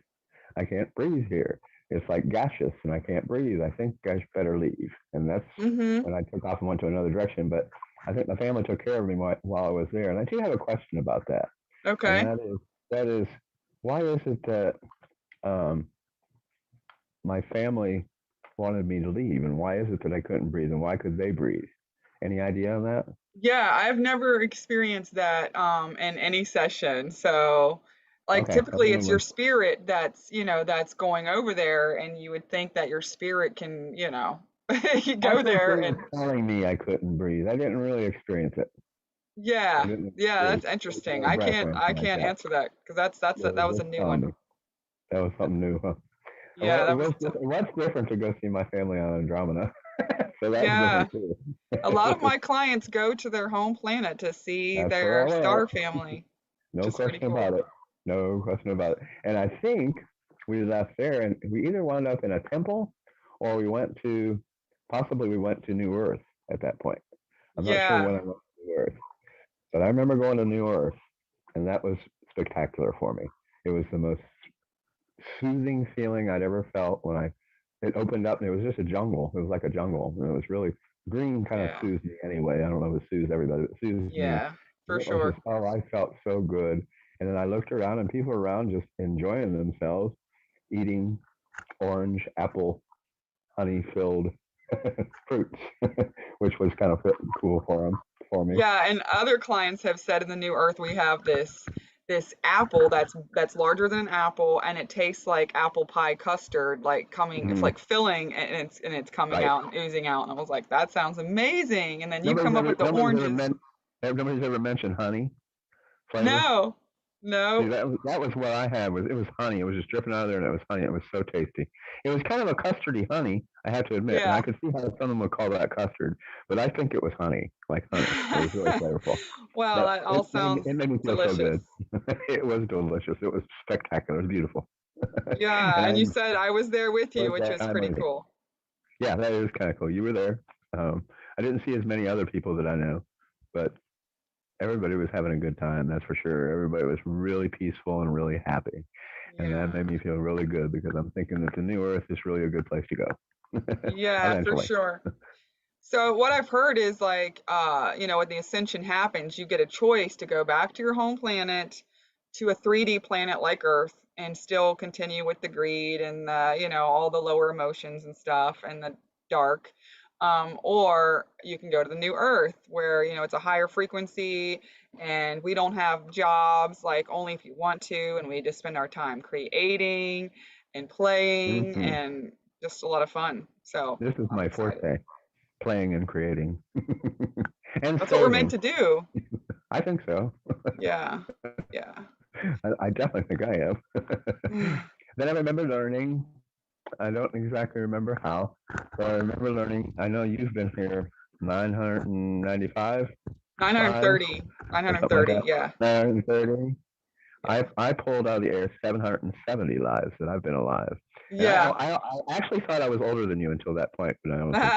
I can't breathe here. It's like gaseous, and I can't breathe. I think I better leave. And that's Mm-hmm. when I took off and went to another direction. But I think my family took care of me while I was there. And I do have a question about that. Okay. And that is, why is it that my family wanted me to leave, and why is it that I couldn't breathe, and why could they breathe? Any idea on that? Yeah, I've never experienced that in any session. So like Okay, typically it's your spirit that's going over there, and you would think that your spirit can, you I go think there they and were telling me I couldn't breathe. I didn't really experience it. I yeah. didn't Yeah, really that's interesting. take a breath or I anything like can't that. answer that because that They were was a just new telling one. me. That was something new, huh? Yeah, that was What's different to go see my family on Andromeda? So that's yeah. different too. A lot of my clients go to their home planet to see That's their where I star went. family, which No is pretty question cool. about it. No question about it. And I think we left there, and we either wound up in a temple, or possibly we went to New Earth at that point. I'm not sure Yeah. when I went to New Earth, but I remember going to New Earth, and that was spectacular for me. It was the most soothing feeling I'd ever felt when it opened up, and it was just a jungle. It was like a jungle, and it was really green. Kind of Yeah. soothes me anyway. I don't know if it soothes everybody, but it soothes me. Yeah, for And it was sure. just, oh, I felt so good. And then I looked around, and people around just enjoying themselves, eating orange, apple, honey-filled fruits, which was kind of cool for me. Yeah, and other clients have said in the New Earth we have this apple that's larger than an apple, and it tastes like apple pie custard, like coming it's Mm-hmm. like filling, and it's coming Right. out and oozing out, and I was like, that sounds amazing. And then you Nobody's come up ever with the nobody's ever oranges. men- nobody's ever mentioned honey flavor. No. See, No. that was what I had. Was it was honey. It was just dripping out of there, and it was honey. It was so tasty. It was kind of a custardy honey, I have to admit, and I Yeah. could see how someone would call that custard, but I think it was honey, like honey. It was really flavorful. Wow, But that all sounds it made me feel so delicious. good. It was delicious. It was spectacular. It was beautiful. Yeah, And and you said I was there with you, was which there. is pretty Amazing. cool. Yeah, that is kind of cool. You were there. I didn't see as many other people that I know, but everybody was having a good time. That's for sure. Everybody was really peaceful and really happy, and that Yeah. made me feel really good because I'm thinking that the new Earth is really a good place to go Yeah, for eventually. sure. So what I've heard is like, when the ascension happens, you get a choice to go back to your home planet, to a 3D planet like Earth, and still continue with the greed and all the lower emotions and stuff and the dark. Or you can go to the new Earth where, it's a higher frequency and we don't have jobs, like only if you want to, and we just spend our time creating and playing Hmm. and just a lot of fun. So This is I'm my excited. forte, playing and creating and That's what we're meant saving. to do. I think so. Yeah. Yeah. I definitely think I am. Then I remember learning. I don't exactly remember how, but I remember learning. I know you've been here 995 lives 930. or something like 930. that. Yeah. 930. Yeah. I pulled out of the air 770 lives that I've been alive, and Yeah. I actually thought I was older than you until that point, but I don't think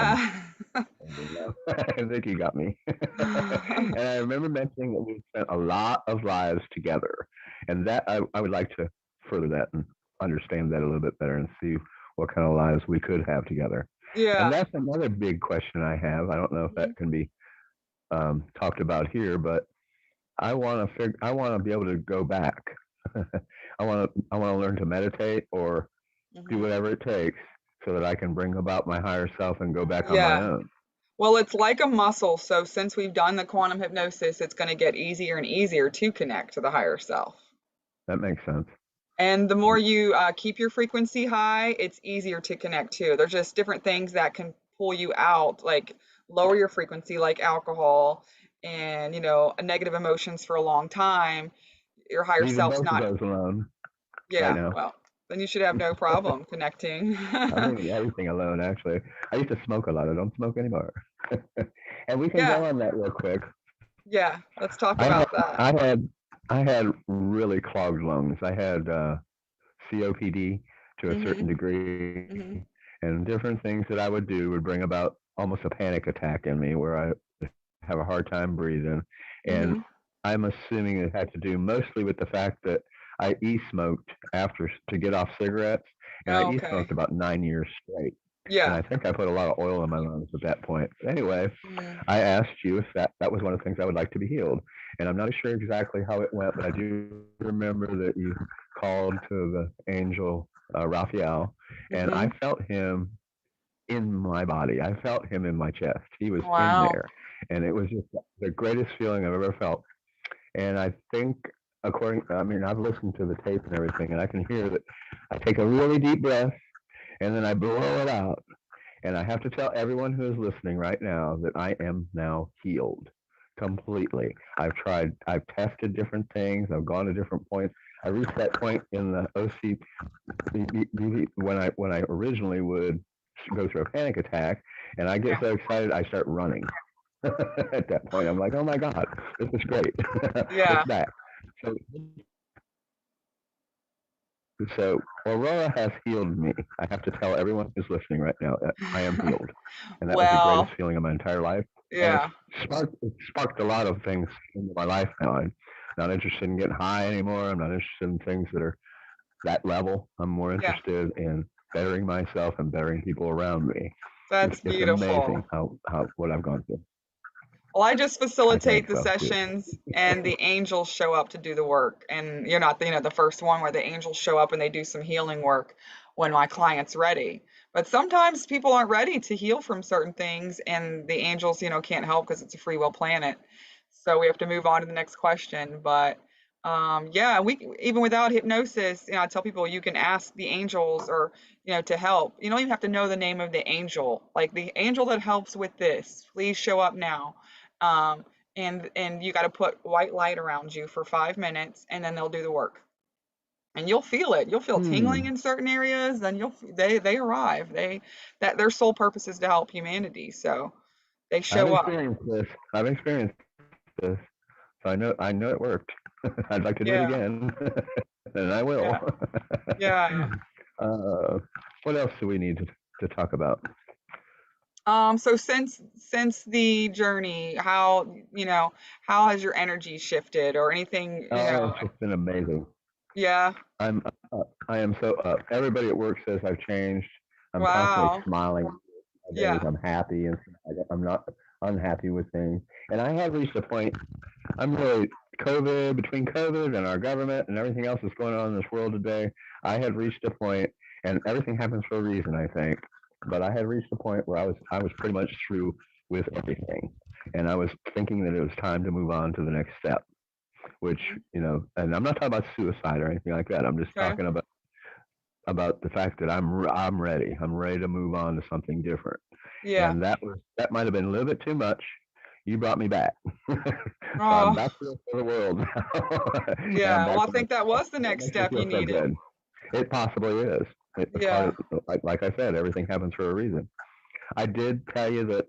I'm older now. I think you got me. And I remember mentioning that we spent a lot of lives together, and that I would like to further that and understand that a little bit better and see what kind of lives we could have together. And Yeah. that's another big question I have. I don't know if Mhm. that can be talked about here, but I want to be able to go back. I want to learn to meditate or do Mhm. whatever it takes so that I can bring about my higher self and go back on my Yeah. own. Well, it's like a muscle. So since we've done the quantum hypnosis, it's going to get easier and easier to connect to the higher self. That makes sense. And the more you keep your frequency high, it's easier to connect to. There's just different things that can pull you out, like lower your frequency, like alcohol and, negative emotions for a long time. Your higher Leaving self's both of not, those alone right yeah, now. well, then you should have no problem connecting. I'm leaving everything alone, actually. I used to smoke a lot. I don't smoke anymore. And we can Yeah, go on that real quick. yeah, let's talk I had, about that. I had, I had really clogged lungs. I had COPD to a certain Mhm, degree, mhm, and different things that I would do would bring about almost a panic attack in me where I have a hard time breathing. And mhm. I'm assuming it had to do mostly with the fact that I e-smoked after to get off cigarettes, and I Okay. e-smoked about 9 years straight. And Yeah. I think I put a lot of oil in my lungs at that point. But anyway, Mm. I asked you if that was one of the things I would like to be healed. And I'm not sure exactly how it went, but I do remember that you called to the angel Raphael, and I Mhm. felt him in my body. I felt him in my chest. He was in Wow. there, and it was just the greatest feeling I've ever felt. And I think, I mean, I've listened to the tape and everything, and I can hear that I take a really deep breath and then I blow it out. And I have to tell everyone who is listening right now that I am now healed completely. I've tested different things. I've gone to different points. I reached that point in the OC when I originally would go through a panic attack, and I get Yeah. so excited I start running. At that point, I'm like, oh my god, this is great. It's Yeah. back. So, so Aurora has healed me. I have to tell everyone who's listening right now that I am healed, and that was the greatest Well, feeling of my entire life. And yeah. it sparked a lot of things into my life now. I'm not interested in getting high anymore. I'm not interested in things that are that level. I'm more Yeah. interested in bettering myself and bettering people around me. That's It's amazing beautiful. how what I've gone through. Well, I just I facilitate think the so too. sessions and the angels show up to do the work. And you're not the first one where the angels show up and they do some healing work when my client's ready. But sometimes people aren't ready to heal from certain things and the angels, can't help because it's a free will planet. So we have to move on to the next question. But yeah, we even without hypnosis, I tell people you can ask the angels or to help. You don't even have to know the name of the angel. Like the angel that helps with this, please show up now. Um, and you got to put white light around you for 5 minutes, and then they'll do the work. And you'll feel it. You'll feel tingling Hmm. in certain areas. Then they arrive. That their sole purpose is to help humanity. So they I've show up. experienced this. I've experienced this. So I know it worked. I'd like to do it Yeah, again, and I will. yeah, yeah. uh, what else do we need to talk about? So since the journey, how how has your energy shifted or anything? Oh, it's just been amazing. Yeah. I'm I am so up. Everybody at work says I've changed. I'm constantly Wow. smiling. Days Yeah. I'm happy and I'm not unhappy with things. And I have reached a point. I'm really between COVID and our government and everything else that's going on in this world today. I had reached a point, and everything happens for a reason, I think. But I had reached a point where I was pretty much through with everything, and I was thinking that it was time to move on to the next step. Which and I'm not talking about suicide or anything like that. I'm just Okay. talking about the fact that I'm ready. I'm ready to move on to something different. Yeah. And that might have been a little bit too much. You brought me back. So I'm Oh, back to the world now. And I'm yeah. Well, back I to think that was the and it next makes me step feel you so needed. good. It possibly is. It's part Yeah. of, like I said, everything happens for a reason. I did tell you that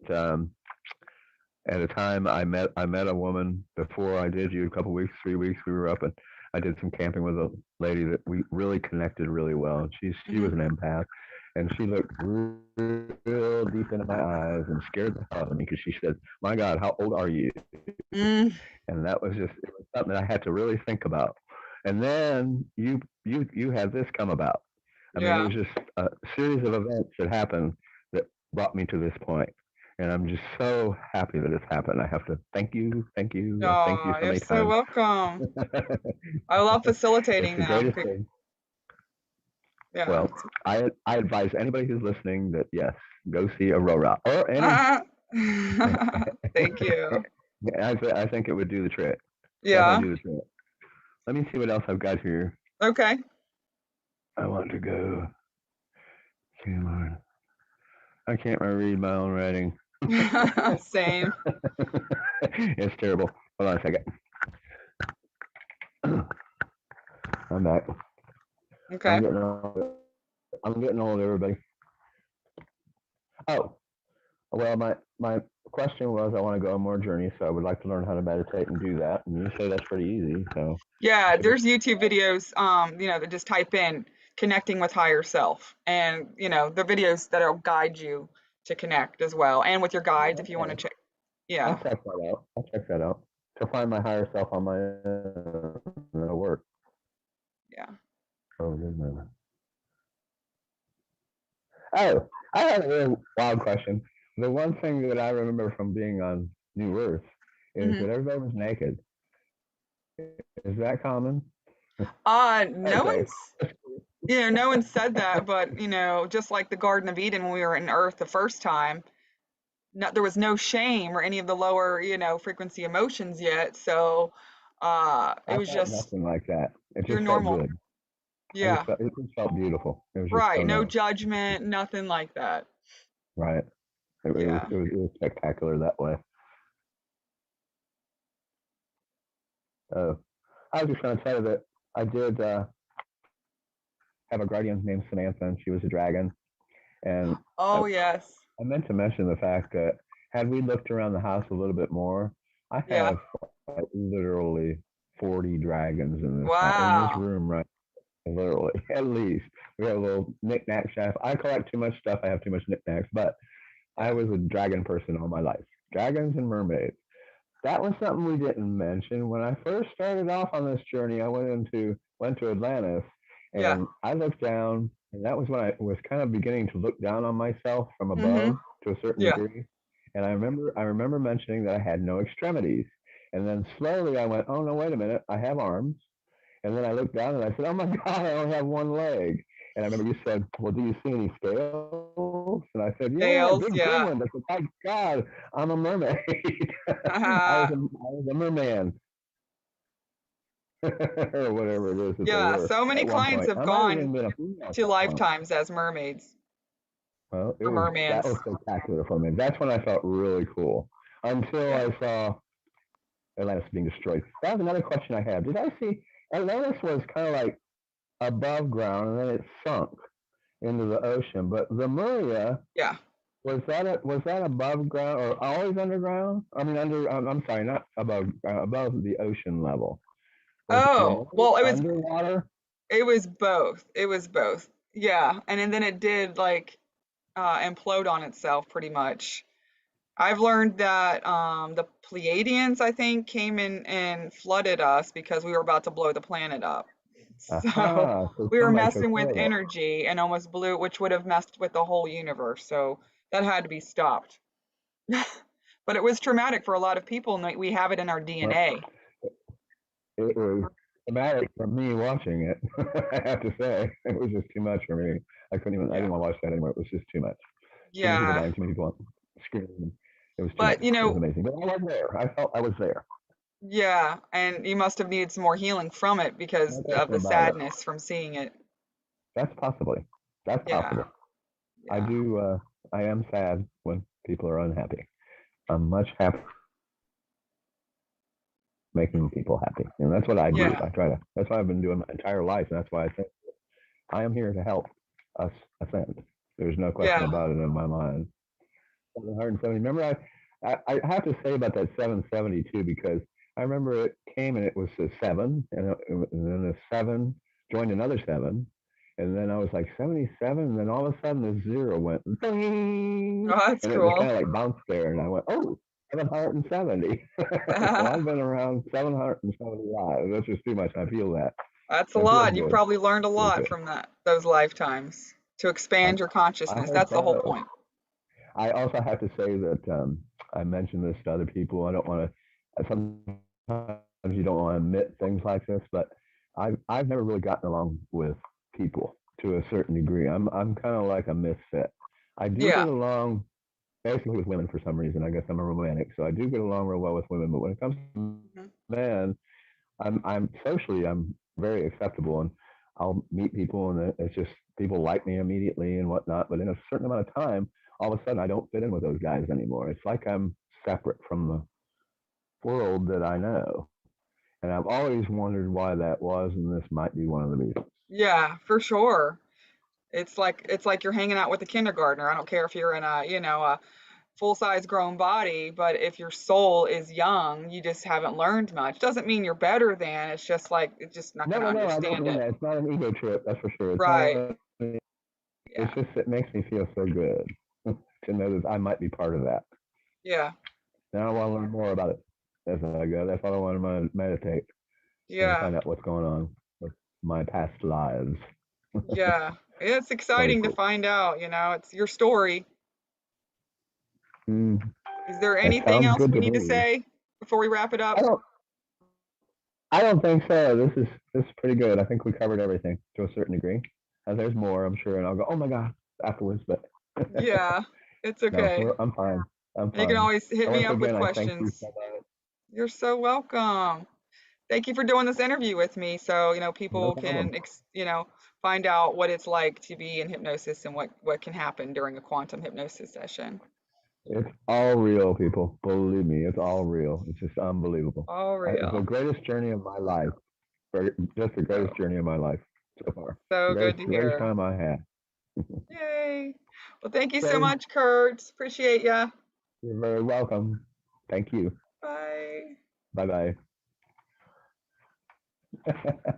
at a time I met a woman before I did you, a couple weeks, 3 weeks. We were up and I did some camping with a lady that we really connected really well. And she Hmm. was an empath, and she looked real deep into my eyes and scared the hell out of me because she said, "My God, how old are you?" Mm, And that was just, it was something I had to really think about. And then you had this come about. I mean, it yeah. was just a series of events that happened that brought me to this point. And I'm just so happy that it's happened. I have to thank you Oh, so you're many so times. welcome. I love It's facilitating the them. greatest thing. Yeah. Well, I advise anybody who's listening that yes, go see Aurora or any. Thank you. I think it would do the trick. Yeah. Definitely do the trick. Let me see what else I've got here. Okay. I want to go. I can't read my own writing. Same. It's terrible. Hold on a second. I'm back. I'm Okay. getting old. I'm getting old, everybody. Oh, well, my question was I want to go on more journeys, so I would like to learn how to meditate and do that. And you say that's pretty easy, so Yeah, I just there's YouTube videos, that just type in connecting with higher self, and the videos that'll guide you to connect as well, and with your guides if you want to okay. check. I'll Yeah. check that out. I'll check that out. To find my higher self on my work. Yeah. Oh, good man. Oh, I have a really wild question. The one thing that I remember from being on New Earth is Hmm. that everybody was naked. Is that common? No Okay. one's no one said that, but just like the Garden of Eden when we were in Earth the first time, there was no shame or any of the lower, frequency emotions yet. So it I was felt just nothing like that. It you're just felt normal. good. Yeah. It just felt beautiful. It was just Right. so No nice. judgment, nothing like that. Right. Yeah. It was spectacular that way. I was just going to tell you that I did have a guardian named Samantha, and she was a dragon. And I, Oh, yes. I meant to mention the fact that had we looked around the house a little bit more, I Yeah. have literally 40 dragons in this Wow. room, right? Literally, at least. We have a little knick-knack shelf. I collect too much stuff. I have too much knickknacks, but I Yeah. was a dragon person all my life. Dragons and mermaids. That was something we didn't mention. When I first started off on this journey, I went to Atlantis, Yeah. and I looked down, and that was when I was kind of beginning to look down on myself from Mm-hmm. above to a certain Yeah. degree. And I remember mentioning that I had no extremities. And then slowly I went, oh no, wait a minute, I have arms. And then I looked down and I said, oh my God, I only have one leg. And I remember you said, well, do you see any scales? And I said, yeah, Scales. big Yeah. gremlins. I said, my God, I'm a mermaid. Uh, I was a merman or whatever it is that they yeah. were So many at one clients point. have I might have gone even been a female at to that point. lifetimes as mermaids Well, or that mermans. was spectacular for me. That's when I felt really cool. Until Yeah. I saw Atlantis being destroyed. That was another question I had. Did I see Atlantis was kind of like above ground and then it sunk into the ocean, but Lemuria Yeah. was that above ground or always underground? I mean, I'm sorry, not above above the ocean level. Was Oh, Lemuria well, underwater? it was both. It was both. Yeah, and then it did like implode on itself pretty much. I've learned that the Pleiadians, I think, came in and flooded us because we were about to blow the planet up. So Aha! So we were somebody took messing with care of it. energy and almost blew, which would have messed with the whole universe. So that had to be stopped. But it was traumatic for a lot of people, and we have it in our Well, DNA. it was traumatic for me watching it. I have to say, it was just too much for me. I couldn't even. I Yeah. didn't want to watch that anymore. It was just too much. Too many people Yeah. dying. Too many people screaming. It was too much. But, It was amazing. But I was there. I felt I was there. yeah, and you must have needed some more healing from it because No of question the about it. sadness from seeing it. That's possibly. That's Yeah. possible. I Yeah. do. I am sad when people are unhappy. I'm much happier making people happy, and that's what I do. Yeah. I try to. That's what I've been doing my entire life, and that's why I think I am here to help us ascend. There's no question Yeah. about it in my mind. 770. Remember, I have to say about that 772 because I remember it came and it was a seven, and then a seven joined another seven, and then I was like 77, and then all of a sudden the zero went, ding, Oh, that's and it just cool. kind of like bounced there, and I went, oh, 770. So I've been around 775. That's just too much. I feel that. That's a So it feels lot. You've good. probably learned a Feels lot good. from those lifetimes to I, expand your I consciousness. hope That's the whole so. point. I also have to say that I mentioned this to other people. I don't want to. Sometimes you don't want to admit things like this, but I've never really gotten along with people to a certain degree. I'm kind of like a misfit. I do get Yeah. along basically with women for some reason. I guess I'm a romantic, so I do get along real well with women. But when it comes to Mhm. men, I'm socially I'm very acceptable, and I'll meet people, and it's just people like me immediately and whatnot. But in a certain amount of time, all of a sudden, I don't fit in with those guys anymore. It's like I'm separate from the world that I know, and I've always wondered why that was, and this might be one of the reasons. Yeah, for sure. It's like you're hanging out with a kindergartner. I don't care if you're in a full-size grown body, but if your soul is young, you just haven't learned much. Doesn't mean you're better than. It's just like it's just not No, going to no, no, I don't understand mean it. that. It's not an ego trip, that's for sure. It's not. Right. It's Yeah. just it makes me feel so good to know that I might be part of that. Yeah. Now I want to learn more about it as I go. That's all I want to meditate and Yeah. find out what's going on with my past lives. Yeah. It's Very exciting to cool. find out, it's your story. Mm, Is there that anything sounds else good we to need to me. say before we wrap it I up? don't. I don't think so. This is pretty good. I think we covered everything to a certain degree. There's more, I'm sure, and I'll go, oh my god, afterwards. But Yeah, it's no, okay. I'm fine. I'm You can fine. always hit And me once up with again, I thank you questions. so much. You're so welcome. Thank you for doing this interview with me so, No people problem. can, find out what it's like to be in hypnosis and what can happen during a quantum hypnosis session. It's all real, people. Believe me, it's all real. It's just unbelievable. All It's the real. greatest journey of my life. Just the So, greatest journey of my life so far. so good to Greatest hear. time I had. Yay. Well, thank you so So much, Kurt. Appreciate ya. you're very welcome. Thank you. Bye. Bye bye.